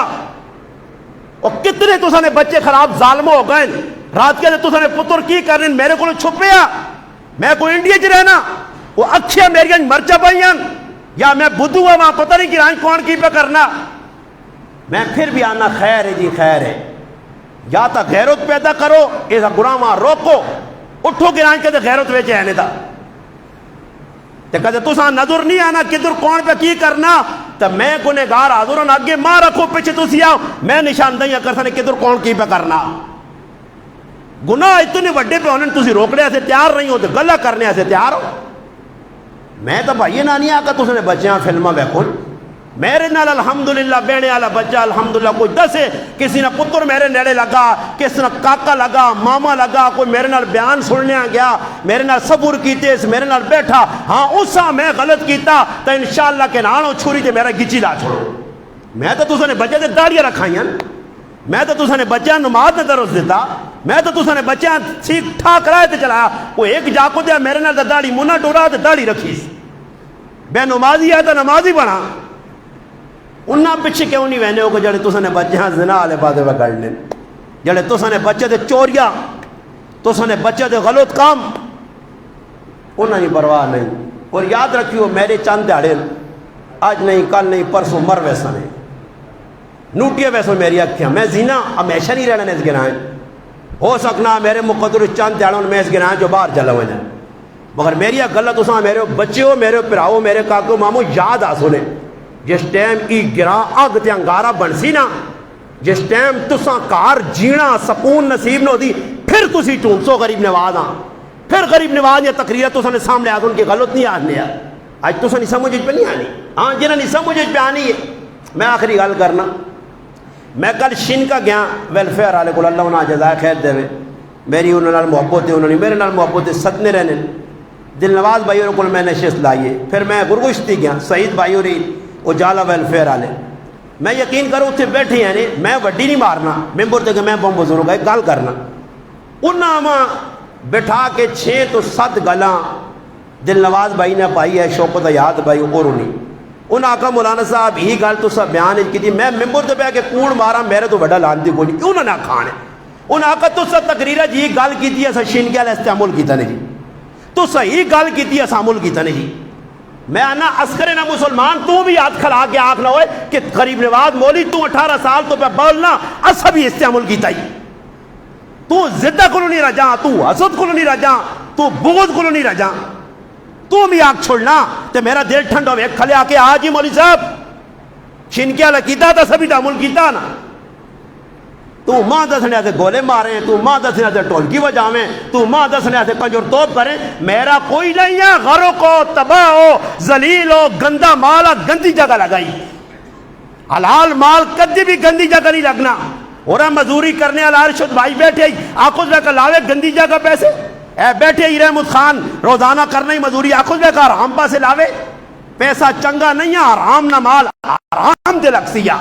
اور کتنے تسا نے بچے خراب ظالموں ہو گئے رات کے تسا نے پتر کی کرنے میرے کو چھپے میں کوئی انڈیا چ رہنا وہ اچھے میری انج مرچا پائیاں یا میں بدھو ہوا وہاں پتہ نہیں کہ آنج کون کی پہ کرنا میں پھر بھی آنا خیر ہے جی خیر ہے یا تا غیرت پیدا کرو ایسا گناہ وہاں روکو اٹھو گران کے غیرت ویچے آنے دا تے کہتے تو نظر نہیں آنا کدھر کون پہ کی کرنا تو میں گنہگار حاضر ہوں آگے ماں رکھو پیچھے تو سی آؤ میں نشاندہیاں کر سنے کدھر کون کی پہ کرنا گناہ اتنے وڈے پہ ہونے تسی روکنے ایسے تیار نہیں ہو تو گلہ کرنے ایسے تیار ہو میں تو بھائی نہ نہیں آکا تو نے بچیاں فلمہ بیکھول میرے نال الحمدللہ بینے والا بچہ الحمدللہ کوئی 10 ہے کسی نے پتر میرے نیڑے لگا کسی نے کاکا لگا ماما لگا کوئی میرے نال بیان سننے گیا میرے نال صبر کیتے میرے نال بیٹھا ہاں اسا میں غلط کیتا تو انشاءاللہ کہ نانو چھوڑی تے میرا گچی لا چھوڑو میں تو تسا نے بچے تے داڑیاں رکھائیاں میں تو تسا نے بچیاں نماز نے درس دیتا میں تو تسا نے بچیاں ٹھیک ٹھاک رائے تے چلایا کوئی ایک جاکو دیا میرے نال داڑی منہ ٹورا تے داڑی رکھیس بے نمازی ہے تو نمازی بنا انہاں پچھے کیوں نہیں وینے ہو کہ جڑے تسا نے بچے ہاں زنا آلے بادے وکڑنے جڑے تسا نے بچے دے چوریاں تسا نے بچے دے غلط کام انہاں نہیں پرواہ نہیں اور یاد رکھیو میرے چاند دیاڑے آج نہیں کل نہیں پرسوں مر ویسا نہیں نوٹیے ویسو میری اکھیاں میں زینا ہمیشہ نہیں رہنا اس گناہیں ہو سکنا میرے مقدر چاند دیاڑوں میں اس گناہیں جو باہر جلا ہوئے ہیں مگر میری غلط تسا میرے بچے ہو میرے پراؤ میرے کاکو مامو یاد آ سنے جس ٹائم ای گراں اگ تے انگارہ بنسی نا جس ٹائم تساں کار جینا سکون نصیب نہ دی پھر تسی ٹونسو غریب نواز ہاں پھر غریب نواز یا تقریر تساں نے سامنے آگے ان کے غلط نہیں آنے آ آج تساں نہیں سمجھ پہ نہیں آنی ہاں جنہاں نہیں سمجھ پہ آنی ہے میں آخری گل کرنا میں کل شن کا گیا ویلفیئر والے کو اللہ انہاں جزائے خیر دے میری انہوں نے محبت ہے انہوں نے میرے نال محبت ہے سدنے رہنے دل نواز بھائی اور کو میں نشست لائیے پھر میں گرگشتی گیا سعید بھائی اور اجالا ویلفیئر والے میں یقین کرو اتنے بیٹھے ہیں میں وڈی نہیں مارنا ممبر تے کہ میں بم بزرگ ہے گل کرنا انہاں بٹھا کے 6 تو 7 گلاں دل نواز بھائی نے پائی ہے شوکت یاد بھائی اور انہیں آقا مولانا صاحب ہی گل تو سب بیان کی تھی میں ممبر تے پہ کے کوڑ مارا میرے تو بڑا لانتی کوئی نہیں انہوں نے کھانے انہیں آقا تو سب تقریرہ جی گل کی تھی ایسا شین گیا استعمال کیتا نہیں جی تو صحیح گل کی تھی ایسا عمل کیتا نہیں جی میں آنا عسکر نہ مسلمان تو بھی ہاتھ کھلا کے آنکھ نہ ہوئے کہ غریب نواز مولی تو 18 سال تو پہ بولنا اسا بھی استعمال کیتا ہی تو زدہ کو نہیں رجا تو حسد کو نہیں رجا تو بغض کو نہیں رجا تو بھی آنکھ چھوڑنا تو میرا دل ٹھنڈ ہوئے کھلے آ کے آج ہی مولی صاحب شنکیا لکیتا تھا سبھی تعمل کیتا نا تو ماں دسنے سے گولے ماریں، تو ماں دسنے سے ٹولکی بجاویں، تو ماں دسنے سے کنجر توپ کریں، میرا کوئی نہیں ہے، غرق ہو، تباہ ہو، ذلیل ہو، گندا مال گندی جگہ لگائی، حلال مال کدی بھی گندی جگہ نہیں لگنا، اور مزوری کرنے والا ارشد بھائی بیٹھے ہی آخوز بے کا لاوے گندی جگہ پیسے، اے بیٹھے ہی رحمت خان روزانہ کرنے ہی مزوری آخوز بے کا حرام پاسے لاوے، پیسہ چنگا نہیں ہے، حرام نہ مال حرام دے لکسیا،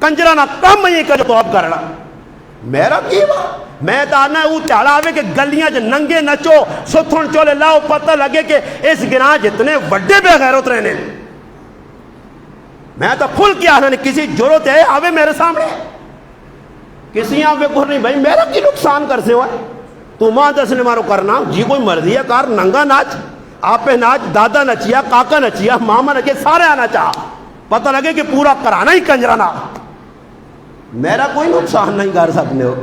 کنجرہ نہ کم یہ کہ جو توب کرنا میرا کیوا میں تانا وہ چاڑا آوے کہ گلیاں جو ننگے نچو ستھن چولے لاؤ پتہ لگے کہ اس گناہ جتنے وڈے بے غیرت رہنے، میں تو کھل کیا ہے کسی جرت ہے آوے میرے سامنے کسی آوے کو نہیں بھائی میرا کی نقصان کر سے ہوئے تو ماں دس نے مارو کرنا جی کوئی مرضی ہے کار ننگا ناچ آپ ناچ دادا نچیا کاکا نچیا ماما نچیا سارے آنا چاہ پتہ لگے کہ پورا کرانا ہی کنجرانا میرا کوئی نقصان نہیں کر سکتے ہو،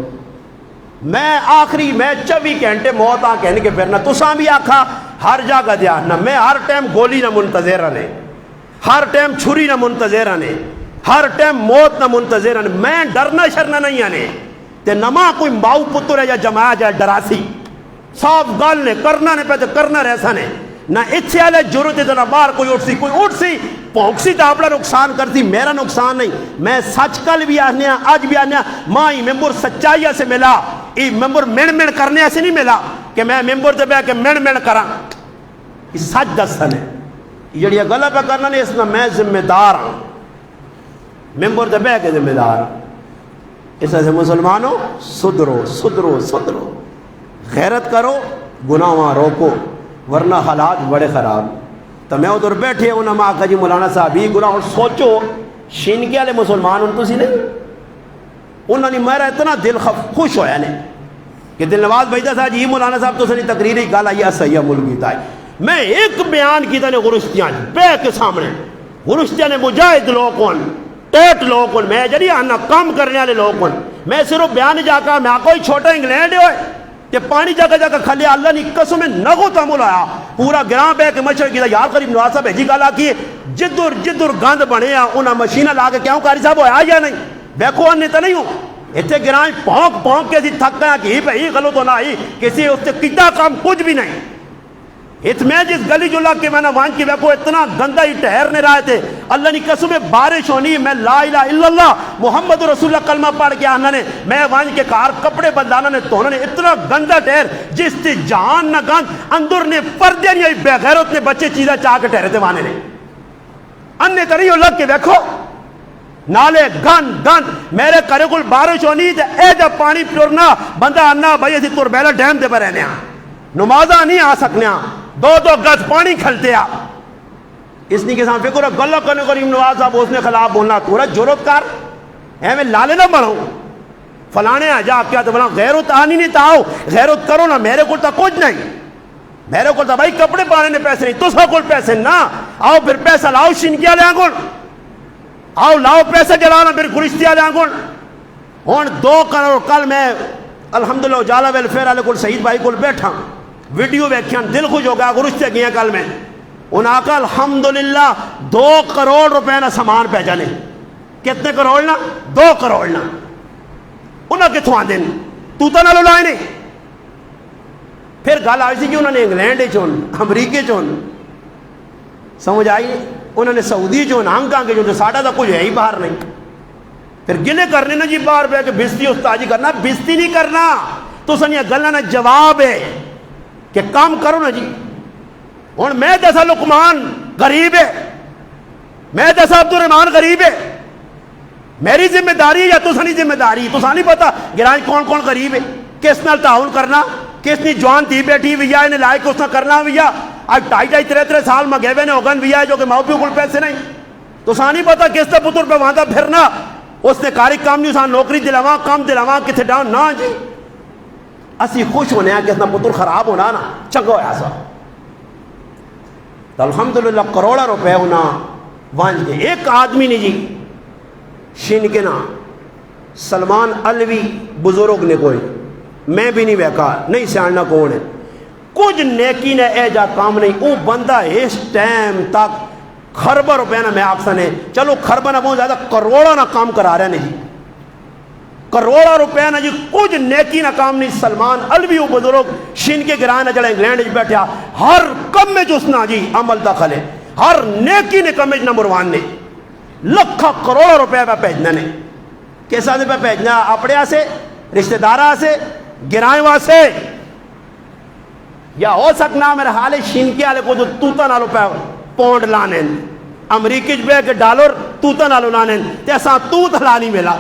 میں آخری میں 24 گھنٹے موت آ کہنے کے پھرنا تو ساں بھی آکھا ہر جگہ دیا نہ میں ہر ٹائم گولی نہ منتظر رہنے، ہر ٹائم چھری نہ منتظر رہنے، ہر ٹائم موت نہ منتظر رہنے، میں ڈرنا شرنا نہیں آنے تے نما کوئی ماؤ پتر ہے یا جمایا جائے ڈراسی صاف گال نے کرنا نے پہتے کرنا رہسا نے نہ اتھے آلے جرت اتنا بار کوئی اٹھ سی پونکسی تا اپنا نقصان کرتی میرا نقصان نہیں، میں سچ کل بھی آنے آج بھی آنے ماں ہی ممبر سچائیہ سے ملا، ای ممبر مین کرنے سے نہیں ملا کہ میں ممبر دے بے کہ مین کرا یہ سچ دستن ہے یہ گلہ پہ کرنا نہیں اس میں میں ذمہ دار ہوں ممبر دے بے کہ ذمہ دار اس سے مسلمانوں صدرو صدرو صدرو غیرت کرو گناہ روکو ورنہ حالات بڑے خراب تو میں ادھر بیٹھے انہوں نے آکھا جی مولانا صاحب ہی گناہ اور سوچو شینکے والے مسلمان ان تو سی نہیں انہوں نے میرا اتنا دل خوش ہویا نہیں کہ دل نواز بھائی صاحب جی مولانا صاحب تو سنی تقریری گالا یہ صحیح ملکی تھا میں ایک بیان کی تھا نے غرشتیاں بے کے سامنے غرشتیاں نے مجاہد لوگوں ٹیٹ لوگوں میں جڑی آنا کام کرنے والے لوگوں میں صرف بیان جا کر میں کوئی چھوٹا انگلینڈ ہوئے کہ پانی جگہ جگہ کھلے اللہ نے قسم میں نگو تعمل آیا پورا گرام بے کے مشرق کی یار قریب نواز صاحب بھیجی گالا کی جدر گند بنے انہاں مشینہ لا کے کیوں کاری صاحب ہویا یا نہیں بیکو انہیں تو نہیں ہوں اتنے گرام پونک کے سی تھک گیا کہ ہی پہ ہی غلط ہونا ہی کسی اس سے کتا کام کچھ بھی نہیں ات میں جس گلی جو لگ کے میں نے وہاں کی بیکو اتنا گندہ ہی ٹہرنے رہے تھے اللہ نے قسم میں بارش ہونی میں لا الہ الا اللہ محمد رسول اللہ کلمہ پڑھ کے آنا نے میں وہاں کے کار کپڑے بدلانا نے تو انہوں نے اتنا گندہ ٹہر جس تے جان نہ گند اندر نے پردے نہیں بے غیرت نے بچے چیزیں چاہ کے ٹہرے تھے وہاں نے انہیں تریو لگ کے دیکھو نالے گند میرے کرے کل بارش ہونی تے اے جب پانی پیورنا بندہ آنا بھائی اسی تور بیلا ڈیم دے پر رہنے نمازہ نہیں آ سکنے دو گز پانی کھلتے اس نے کے سامنے فکر گلہ کرنے کو ریم نواز صاحب اس نے خلاف بولنا تورا جرت کر اے میں لالے نہ بڑھوں فلانے آجا کیا تو بنا غیرت آنی نہیں تاؤ غیرت کرو نا میرے کو تا کچھ نہیں میرے کو تا بھائی کپڑے پانے نے پیسے نہیں تو سا کل پیسے نہ آؤ پھر پیسہ لاؤ شنکیا لے آنگون آؤ لاؤ پیسہ جلانا پھر گرشتیا لے آنگون ہون 2 کروڑ کل میں الحمدللہ اجالا ویلفیئر والے کو سعید بھائی کو بیٹھا ویڈیو ویکھیاں دل خوش ہو گیا گرشتے گیا کل میں انہاں آقا الحمدللہ 2 کروڑ روپے نہ سامان پہ جانے کتنے کروڑ نا 2 کروڑ نا انہاں کتوں آدھے تو نہ لو لائے نہیں پھر گل آئی سی کہ انہوں نے انگلینڈ چون امریکے چون سمجھ آئی انہوں نے سعودی چون ہانگ کانگ چون ساڑھا تھا کچھ ہے ہی باہر نہیں پھر گلے کرنے نا جی باہر پہ کہ بستی استاجی کرنا بستی نہیں کرنا تو سنیا گلہ نا جواب ہے کہ کام کرو نا جی اور میں جیسا لقمان غریب ہے میں جیسا عبدالرحمان غریب ہے میری ذمہ داری ہے یا تو سنی ذمہ داری تو سانی پتا گرائیں کون غریب ہے کس نال تعاون کرنا کس نے جوان تھی بیٹھی ویا انہیں لائق اس نے کرنا ویا آج 2.5-3 سال مگیوے نے ہوگن ویا جو کہ ماؤ پیو کل پیسے نہیں تو سانی پتا کس تے پتر پہ وہاں پھرنا اس نے کاری کام نہیں اسان نوکری دلاواں کام دلاواں کتھے ڈاؤن نہ جی اسی خوش ہونے ہیں کہ اتنا پتر خراب ہونا نا چنگا ہویا سا تو الحمدللہ کروڑا روپے ہونا وانج کے ایک آدمی نے جی شین کے نا سلمان علوی بزرگ نے کوئی میں بھی نہیں بیکا نہیں سیاننا کون ہے کچھ نیکی نے اے جا کام نہیں او بندہ اس ٹائم تک خربہ روپے نا میں آپ سے چلو خربہ نہ بہت زیادہ کروڑا نہ کام کرا رہے ہیں جی, کروڑا روپے نہ جی کچھ نیکی نہ کام نہیں. سلمان الوی وہ بزرگ شین کے گرائے نہ جڑے انگلینڈ جی بیٹھا ہر کم میں جسنا جی عمل داخل ہے, ہر نیکی نے کم میں نمبر وان نے لکھا کروڑا روپے پہ بھیجنا نے. کیسا سے پہ بھیجنا اپنے سے رشتہ دارہ سے گرائے واسے, یا ہو سکنا میرے حال شینکی والے کو جو توتا نالو پہ پونڈ لانے امریکی بے کے ڈالر توتا نالو لانے تے اساں توت ہلا نہیں ملا.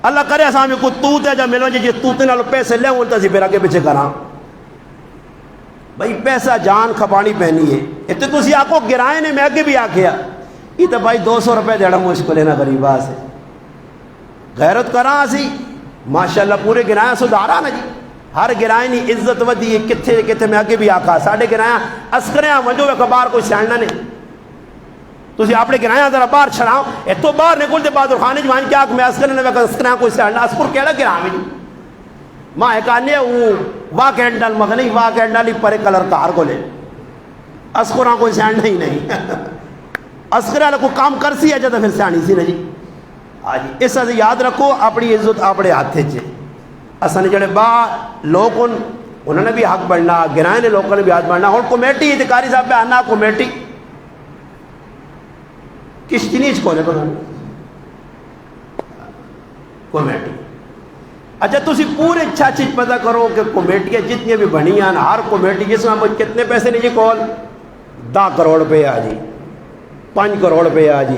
اللہ کرے اساں میں کوئی توت ہے جا ملو جی توتے نالو پیسے لے ہوں تو اسی پھر آگے پیچھے کراں. بھائی پیسہ جان کھپانی پہنی ہے. اتنے تسی آکو گرائے نے میں آگے بھی آکھیا یہ تو بھائی 200 روپے دیڑا مشکل ہے نا غریبہ سے. غیرت کراں اسی ماشاءاللہ پورے گرائے سدھارا نا جی, ہر گرائے نی عزت ودی ہے. کتھے کتھے میں آگے بھی آکھا ساڑھے گرائے اسکریاں وجو ہے کبار کوئی سیاننا نہیں. تسی اپنے گرائے ذرا باہر چھڑاؤ اتو باہر نکل دے بہادر خانے جوان کیا کہ میں اسکرے نے اسکریاں کوئی سیاننا اسکر کیڑا گرائے میں ماں ایک آنے واہ کینڈل مغنی واہ کینڈل ہی پرے کلر کار کو لے اسکراں کوئی سیاننا ہی نہیں. اسکرے والا کوئی کام کر سی ہے جاتا پھر سیانی سی نا جی. اس سے یاد رکھو اپنی عزت اپنے ہاتھے چے. اصل جڑے با لوگ انہوں نے بھی حق بڑھنا, گرائے نے لوگوں نے بھی حق بڑھنا. اور کمیٹی اتکاری صاحب پہ آنا کمیٹی کشتی نہیں چھوڑے پتا کمیٹی. اچھا تسی پورے اچھا چیز پتا کرو کہ کمیٹیاں جتنی بھی بنی ہیں ہر کمیٹی جس میں کتنے پیسے نہیں جی کول 10 کروڑ روپے آ جی 5 کروڑ روپے آ جی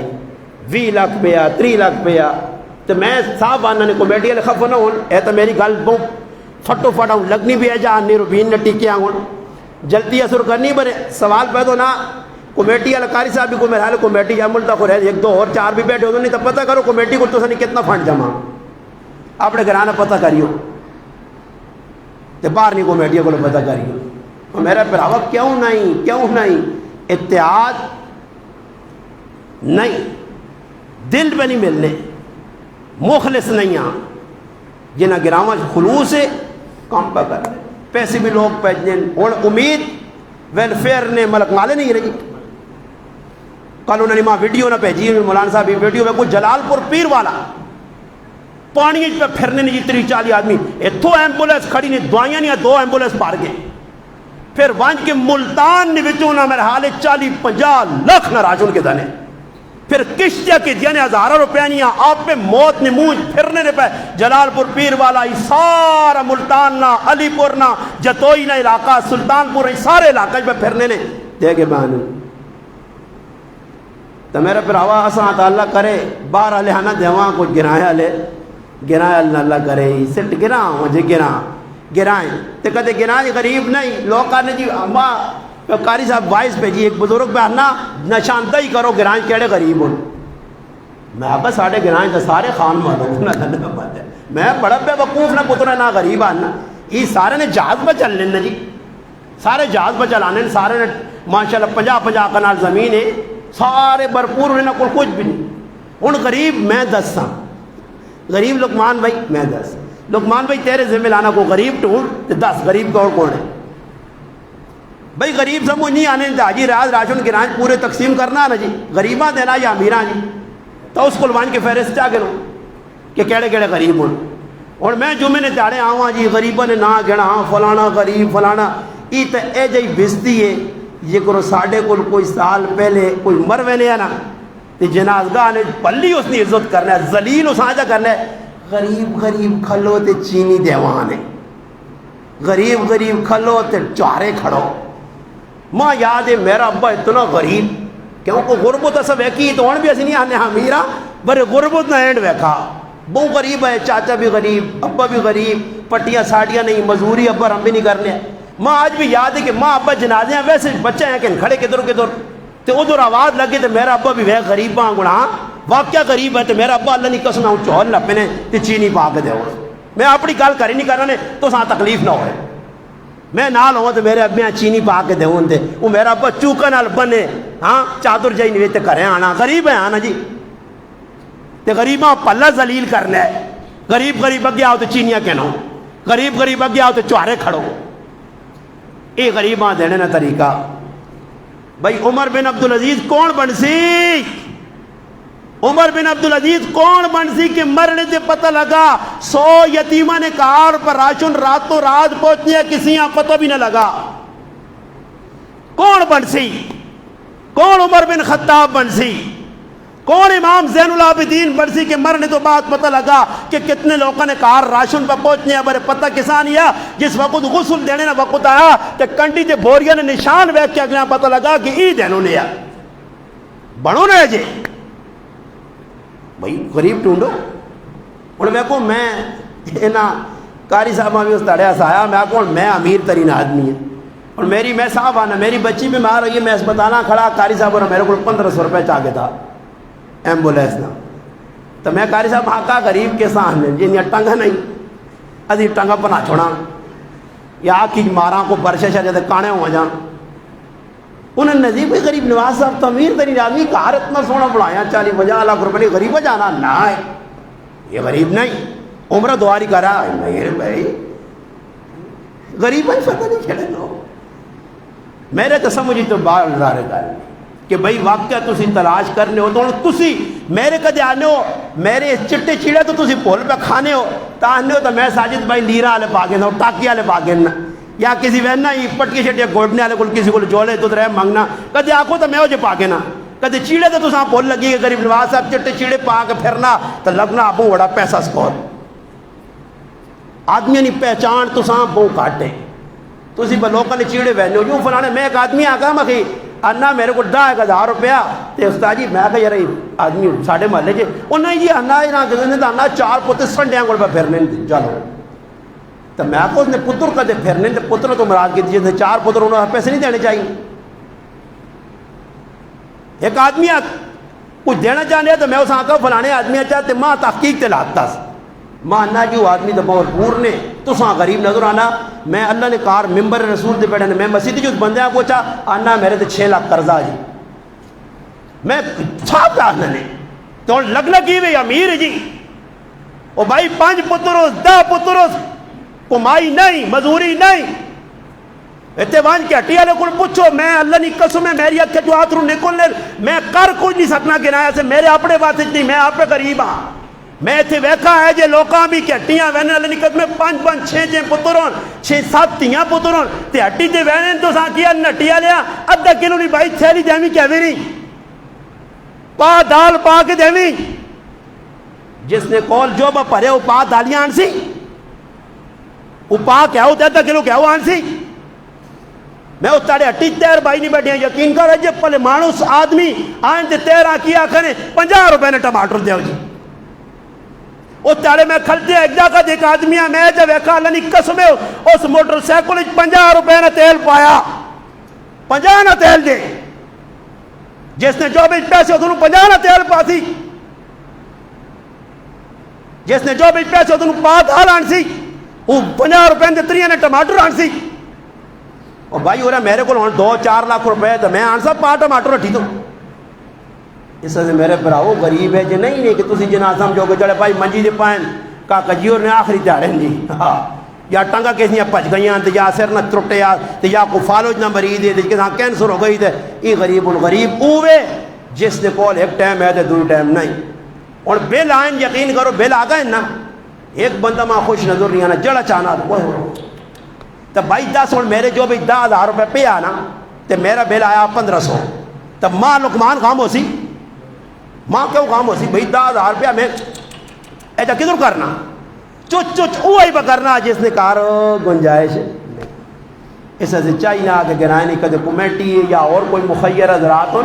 20 لاکھ پہ آ 30 لاکھ پہ آ. تو میں صاحب آنا نے کمیٹی والے خف نہ ہوں اے تو میری گل بہت پھٹو پھٹا ہوں لگنی بھی ہے جا نیروبین نے ٹکے آنگوں جلدی اثر کرنی بنے سوال پیدا نہ کمیٹی والا قاری صاحب بھی کو میرا حال کمیٹی عمل تک ہو رہا ہے 1 2 اور 4 بھی بیٹھے ہوتے نہیں تو پتہ کرو کمیٹی کو تو سنی کتنا فنڈ جمع اپنے گھرانا پتہ کریو تو باہر نہیں کمیٹی کو پتہ کریو. اور میرا پراوا کیوں نہیں اتحاد نہیں دل پہ نہیں ملنے مخلص نہیں ہاں جنہ گراما خلوص ہے کام پہ کر رہے پیسے بھی لوگ پیجنے اور امید ویلفیئر نے ملک مالے نہیں رہی. کل انہوں نے ماں ویڈیو نہ بھیجی مولانا صاحب ویڈیو میں کوئی جلال پور پیر والا پانی پہ پھرنے نہیں 30-40 آدمی اتھو ایمبولینس کھڑی نہیں دوائیاں نہیں 2 ایمبولینس پار گئے پھر وانج کے ملتان نے وچوں نہ میرے حال 40-50 لاکھ نہ راجون کے دانے پھر کشتیاں کی دیانے 1000 روپے نہیں آپ پہ موت نے مونج پھرنے نے پہ جلال پور پیر والا سارا ملتان نہ علی پور نہ جتوئی نہ علاقہ سلطان پور سارے علاقہ پہ پھرنے نے دے کے بہانے. تو میرا پھر ہوا اساں اللہ کرے باہر والے ہاں دیواں کچھ گرائے اللہ کرے سٹ گراں مجھے گرائیں تو کہتے گرائیں غریب نہیں لوگ کہنے جی اماں قاری صاحب وائس پہ جی ایک بزرگ پہ آنا نشاندہی کرو گرائیں کیڑے غریب ہوں. میں ابا ساڑھے گرائیں تو سارے خان والوں میں بڑا بے وقوف نہ پتر نہ غریب آنا یہ سارے نے جہاز پہ چل لینا جی سارے جہاز پہ چلانے سارے نے ماشاءاللہ 50-50 کنال زمین ہے سارے بھرپور ہونے نہ کچھ بھی نہیں. ہوں غریب میں 10 ہاں غریب لقمان بھائی میں 10 لقمان بھائی تیرے ذمہ لانا کو غریب ٹھونڈ 10 غریب کا اور کون ہے بھائی غریب سمجھ نہیں آنے حاجی راز راشن گرائیں پورے تقسیم کرنا نا جی غریباں دینا یا امیراں جی تو اس قلوان کے فہرست چاہ گرو کہ کیڑے کیڑے غریب ہوں. اور میں جمعے نے تیاڑے آواں جی غریباں نے نہ گنا ہاں فلانا غریب فلانا یہ تو اے جی بستی ہے یہ کرو ساڑھے کوئی سال پہلے کوئی مروے نے ہے نا تو جنازگاہ نے پلی اس نے عزت کرنا ہے ذلیل اس آجا کرنا ہے غریب کھلو تے چینی دیوان ہے غریب کھلو تے چارے کھڑو. ماں یاد ہے میرا ابا اتنا غریب کیونکہ غربت سب ویکھی تو ہوں بھی اسی نہیں آنے ہمیرا بڑے غربت نہ اینڈ ویکھا بہت غریب ہے چاچا بھی غریب ابا بھی غریب پٹیاں ساڑیاں نہیں مزدوری ابا ہم بھی نہیں کرنے. ماں آج بھی یاد ہے کہ ماں ابا جنازے ہیں ویسے بچے ہیں کہ کھڑے کدھر تو ادھر آواز لگے تو میرا ابا بھی وہ غریب گنا واقعہ غریب ہے تو میرا ابا اللہ نہیں قسم ہوں چول نہ پنے تو چینی پا کے دے میں اپنی گل کری نہیں کرنا تو ساں تکلیف نہ ہوئے میں نال ہوں تو میرے ابیاں چینی پا کے دے دے وہ میرا ابا چوکا نال بنے ہاں چادر جائی نہیں تو کریں آنا غریب ہے آنا جی تو غریباں پلہ ذلیل کرنا ہے غریب اگے آؤ تو چینیاں کہنا غریب اگے آؤ تو چوارے کھڑو یہ غریباں دینے نا طریقہ. بھائی عمر بن عبدالعزیز کون بن سی؟ عمر بن عبدالعزیز کون بن سی کہ مرنے سے پتہ لگا 100 یتیمہ نے کہا پر راشن راتوں رات پہنچنے کسی یہاں پتہ بھی نہ لگا؟ کون بن سی؟ کون عمر بن خطاب بن سی؟ کون امام زین العابدین بن سی کہ مرنے تو بعد پتہ لگا کہ کتنے لوگوں نے کہا راشن پہ پہنچنے بڑے پتہ کسان یا جس وقت غسل دینے نہ وقت آیا کہ کنڈی تے بوریا نے نشان ویک کے اگلا پتہ لگا کہ ای دینوں نے بڑھو نہ جے بھئی غریب ڈھونڈو. اور میں کہوں میں کاری صاحب بھی اس تڑیا سایا میں کہوں میں امیر ترین آدمی ہے اور میں صاحب آنا میری بچی بیمار ہوئی ہے میں اسپتالا کھڑا کاری صاحب اور میرے کو 1500 روپے چاہے تھا ایمبولینس نہ تو میں کاری صاحب آقا غریب کے سامنے جن ٹنگا نہیں ادھی ٹنگا پنا چھوڑا یا آکی ماراں کو برشے شاہ جاتے کانے ہوا جان انہیں نظیب غریب نواز صاحب تو امیر ترین آدمی کار اتنا سونا بڑھایا 40-50 لاکھ روپے غریب جانا نہ ہے یہ غریب نہیں عمر دواری کرا نہیں بھائی غریب ہی پتہ نہیں چھڑے لو میرے تو سمجھی تو بار نظارے دار کہ بھئی واقعہ تسی تلاش کرنے ہو تو تسی میرے کدے آنے ہو میرے چٹے چیڑے تو تسی پول پہ کھانے ہو تاہنے ہو تو میں ساجد بھائی لیرہ آلے پاگے نہ ٹاکی آلے پاگے نہ یا کسی ویننا ہی پٹکی شٹیا گوڑنے آلے کل کسی کو جولے تو رہے مانگنا کدے آکھو تو میں ہو جے پاگے نہ کدے چیڑے تو تساں پول لگی کہ غریب نواز صاحب چٹے چیڑے پاک پھرنا تو لگنا آپوں بڑا پیسہ سکور آدمی نہیں پہچان تساں بہو کاٹے تسی بلوکا نے چیڑے وینے ہو جو فلانے میں ایک آدمی آگا مکھی انا میرے کو 10,000 روپیہ تے استاد جی میں کہا یار آدمی ساڑھے محلے جے وہ نہیں جی انا انا 4 پوتے سنڈیاں کو پھرنے چلو تو میں کو اس نے پتر کا دے پھرنے تے پتر تو مراد کی دیجئے 4 پتر انہوں پیسے نہیں دینے چاہیے ایک آدمی کچھ دینا چاہنے تو میں اس آنکھا فلانے آدمی چاہتے ماں تحقیق تے لاتا ماں انا جی وہ آدمی تو بہت پور نے تو ساں غریب نظر آنا میں اللہ نے کار ممبر رسول دے بیٹھے میں مسیح جو بندے ہیں پوچھا آنا میرے تو 6 لاکھ قرضہ جی میں چھاپ رہا نے تو لگنا کی بھی امیر جی او بھائی 5 پتروس 10 پتروس کمائی نہیں مزوری نہیں اتوان کے ہٹیا لے کل پوچھو میں اللہ نہیں قسم ہے میری اکھے جو ہاتھ رو نکل لے میں کر کچھ نہیں سکنا گنایا سے میرے اپنے بات نہیں میں آپ پہ غریب ہاں میں تھے ویکھا ہے جے لوکاں بھی کہ ہٹیاں وینے اللہ نہیں قسم میں 5 6 پترون 6 7 پترون تے ہٹی تے وینے تو ساں کیا نٹیا لیا ادھا کلو نہیں بھائی تھیلی دیویں کیا بھی نہیں پا دال پا کے دیویں جس نے کول جو با پرے وہ پا دالیاں آنسی وہ پا کیا ہوتا ہے ادھا کلو کیا ہو آنسی میں اس تاڑے ہٹی تیر بھائی نہیں بیٹھے ہیں یقین کر رہے جے پلے مانوس آدمی آئیں تے تیرہ کیا کریں 50 روپے نے ٹماٹر دیو جی اس تاڑے میں کھلتے ہیں ایک جاگہ دیکھ آدمی ہے میں جب ایک اللہ نہیں قسم ہے اس موٹر سیکل 50 روپے نے تیل پایا 50 نہ تیل دے جس نے جو بھی پیسے ادھنوں 50 نہ تیل پاسی جس نے جو بھی پیسے ادھنوں پا دال آنسی وہ 50 روپے نے 3 نے ٹماٹر آنسی اور بھائی ہو رہا میرے کو 2-4 لاکھ روپے تو میں آنسا پا ٹماٹر رٹھی دوں اس سے میرے براؤ غریب ہے جی نہیں کہ تسی جنا سمجھو کہ چلے بھائی منجی دے پائن کا کجیور نے آخری تیاریں جی یا ٹنگا کسی پچ گئیاں یا سر نہ ترٹے یا کو فالوج نہ مری دے کہ کینسر ہو گئی تھے یہ غریب الغریب اوے جس نے کول ایک ٹائم ہے تو دوئی ٹائم نہیں اور بل آئین یقین کرو بل آ گئے نا ایک بندہ ماں خوش نظر نہیں آنا جڑا چاہنا تو بھائی 10 اور میرے جو بھی 10,000 روپے پہ آنا تو میرا بل آیا 1500 تب ماں لقمان کام ہو سی ماں کیوں کام ہو سی بھئی 10,000 روپیہ میں ایجا کدھر کرنا چوچ اوہی پہ کرنا جس نے کار گنجائش اس سے چاہیے نہ کہ گرائے نہیں کدھر کمیٹی یا اور کوئی مخیر حضرات ہو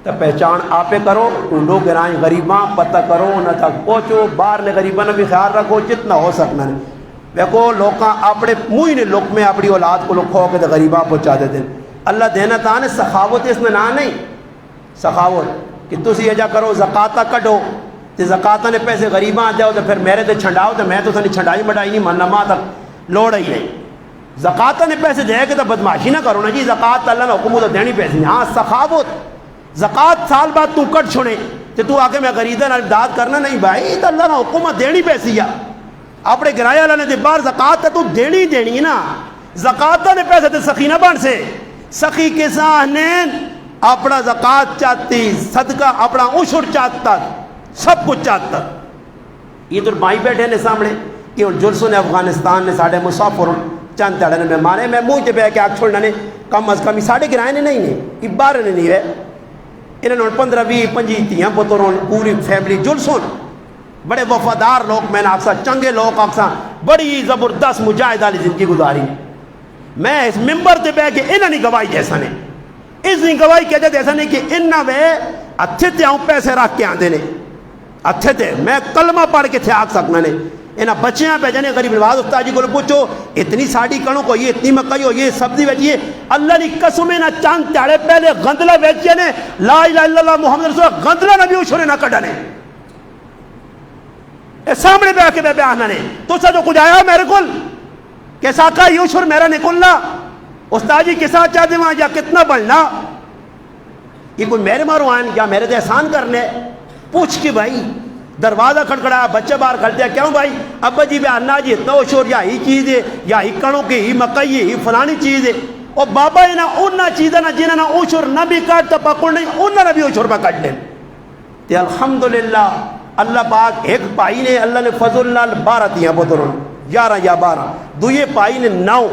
تو پہچان آپے کرو ڈھونڈو گرائیں غریباں پتہ کرو نہ تک پہنچو باہر نے غریباں نے بھی خیال رکھو جتنا ہو سکنا نہیں دیکھو لوکاں اپنے موئی نے لوک میں اپنی اولاد کو لکھو کے غریباں پہنچا دیتے اللہ دینا تانے سخاوت اس میں نہ نہیں سخاوت کہ تسی یہ جا کرو زکاتہ کٹو تے زکاتہ نے پیسے غریباں دیو تو پھر میرے تے چھنڈاؤ تو میں تو سنی چھنڈائی مڈائی نہیں ماننا ماں تک لوڑ ہی نہیں زکاتہ نے پیسے دے کے تو بدماشی نہ کرو نا جی زکات اللہ نے حکم تو دینی پیسے ہاں سخاوت زکات سال بعد تو کٹ چھوڑے تے تو آگے میں غریباں نال امداد کرنا نہیں بھائی تو اللہ نے حکم دینی پیسی ہے اپنے گرایہ اللہ نے دے بار زکات تو دینی نا زکاتہ نے پیسے تے سخی نہ بن سے سخی کے ساہنین اپنا زکات چاہتی، صدقہ اپنا عشر چاہتا، سب کچھ چاہتا. یہ تو بھائی بیٹھے نے سامنے، یہ جلسوں نے افغانستان نے ساڑھے مسافر چند تڑے نے مہمانے میں منہ پہ کہ آگ چھوڑنا نے کم از کم ساڑھے گرائے نے نہیں نے، یہ بارہ نے نہیں ہے. انہوں نے 15 20 25 تیاں پتروں پوری فیملی جلسوں بڑے وفادار لوگ، میں نے آکسا چنگے لوگ، آکسا بڑی زبردست مجاہد والی زندگی گزاری. میں اس ممبر تے بیٹھ کے انہوں نے گواہی جیسا نے، اس نے گواہی کہتے جیسا نہیں کہ انہوں نے اچھے تے آؤں پیسے رکھ کے آتے نے اچھے تے میں کلمہ پڑھ کے تھے آگ سکنا نے. انہاں بچیاں پہ جانے غریب نواز استاد جی کو پوچھو اتنی ساڑی کڑوں کو، یہ اتنی مکئی ہو، یہ سبزی بیچیے، اللہ نے قسم نہ چاند تیارے پہلے گندلہ بیچیے نے، لا الہ الا اللہ محمد رسول اللہ گندلہ نبی اشورے نہ کڑھنے اے سامنے بیٹھ کے بیانہ نے. تو سا جو کچھ آیا میرے کل کہ ساکہ یہ اشور میرا نکلنا استاد جی کے ساتھ چاہتے وہاں یا کتنا بڑھنا، یہ کوئی میرے مارو آئین یا میرے دے احسان کرنے. پوچھ کے بھائی دروازہ کھڑکڑایا، بچے باہر کھڑتے ہیں، کیوں بھائی ابا جی بیانہ جی اتنا اشور یا ہی چیز ہے، یا ہی کڑوں کی ہی مکئی ہی فلانی چیز ہے. اور بابا ہی نا انہا چیزیں نا جنہاں نا اشور نہ بھی کٹتا پکڑ نہیں، انہاں نہ بھی اشور پہ کٹ لیں. تے الحمدللہ اللہ پاک ایک پائی نے اللہ نے فضل نال 12 تیاں پتروں 11 یا 12 دوئے پائی نے 9.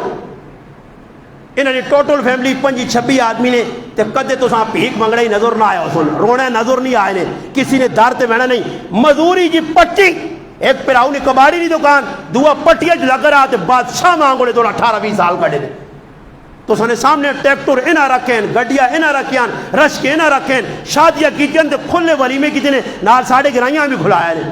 انہوں نے ٹوٹل فیملی 25-26 آدمی نے تے کدے تو ساں بھیک منگڑا ہی نظر نہ آیا، سن رونے نظر نہیں آئے نے، کسی نے دار تے بہنا نہیں. مزوری جی پٹی ایک پراؤ نے کباڑی نہیں دکان دعا پٹیاں جو لگ رہا تے بادشاہ مانگو نے دونوں 18-20 سال کڑے نے. تو سنے سامنے ٹریکٹر انہاں رکھیں، گڈیاں انہاں رکھیں، رش کے انہاں رکھیں، شادیاں کیتیں تے کھلے ولیمے کیتے نے، نال ساڑھے گرائیاں بھی کھلایا نے.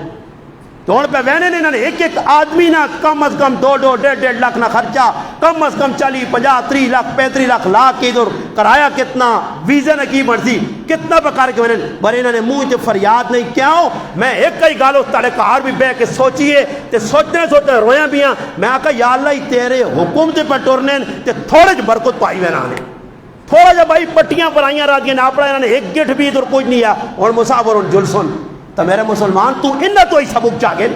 تو ان پہ وینے نے انہوں نے ایک آدمی نہ کم از کم 2-2 1.5 لاکھ نہ خرچہ، کم از کم 40-50-30 لاکھ 35 لاکھ لاکھ کے ادھر کرایا، کتنا ویزے نے کی بڑھتی کتنا پکار کے وینے بر انہوں نے منہ تے فریاد نہیں کیوں. میں ایک کئی گالو تارے کار بھی بے کے سوچیے تے سوچتے رویاں بھی ہیں. میں آکا یا اللہ تیرے حکم تے پر ٹورنے تے تھوڑے جو برکت پائی وینا نے، تھوڑا جا بھائی پٹیاں پرائیاں راجیاں ناپڑا انہوں نے ایک گٹھ بھی ادھر کچھ نہیں ہے. اور مسافر اور جلسن تو میرے مسلمان تو انہا تو ہی سبک چاہے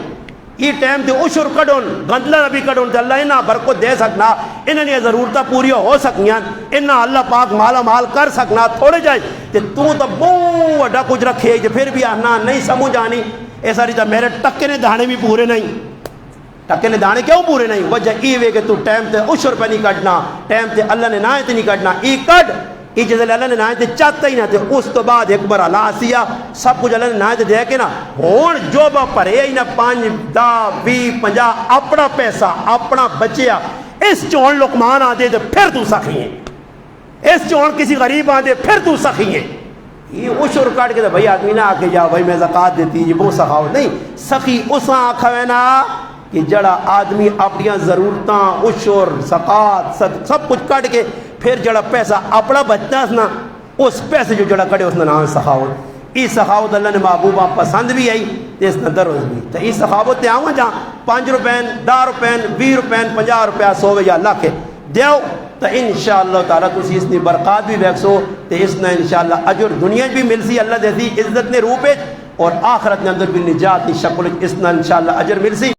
یہ ٹائم تے اشر کڑون گندلہ نبی کڑون تے اللہ انہا برکت دے سکنا، انہاں نے ضرورتہ پوری ہو سکنیاں، انہا اللہ پاک مالا مال کر سکنا. تھوڑے جائے تے تو بہت وڈا کچھ رکھے جو پھر بھی آنا نہیں سمجھ آنی. ایسا رہتا میرے ٹکے نے دھانے بھی پورے نہیں، ٹکے نے دھانے کیوں پورے نہیں؟ وجہ یہ ہے کہ تو ٹائم تے اشر پہ نہیں کٹنا، ٹائم تے اللہ نے نائے تے نہیں کٹنا. ای کٹ یہ جیسے اللہ نے نائے تے چاہتا ہی نہ تے اس تو بعد ایک بار اللہ آسیا سب کچھ اللہ نے نائے تے دے کے نا ہون جو با پرے ہی نا 5 10 20 50 اپنا پیسہ اپنا بچیا اس چون لقمان آدھے تو پھر تو سخی ہیں، اس چون کسی غریب آدھے پھر تو سخی ہیں. یہ اشر کاٹ کے تو بھائی آدمی نہ آکے جا بھائی میں زکاة دیتی یہ وہ سخاو نہیں. سخی اس آنکھا ہے نا کہ جڑا آدمی اپنی ضرورتاں اشر زکاة سب کچھ کاٹ کے پھر جڑا پیسہ اپنا بچنا اس نا اس پیسے جو جڑا کڑے اس نے نام سخاوت. اس سخاوت اللہ نے محبوبہ پسند بھی آئی اس نے درز بھی. تو اس سخاوت تے آؤں جہاں 5 روپین 10 روپین 20 روپین 50 روپیہ 100 یا لاکھ دیو تو انشاءاللہ تعالیٰ تسی اس نے برکات بھی بیکسو تو اس نے انشاءاللہ اجر دنیا بھی مل سی اللہ دیتی عزت نے روپے اور آخرت نے اندر بھی نجات کی شکل اس نے انشاءاللہ اجر مل سی.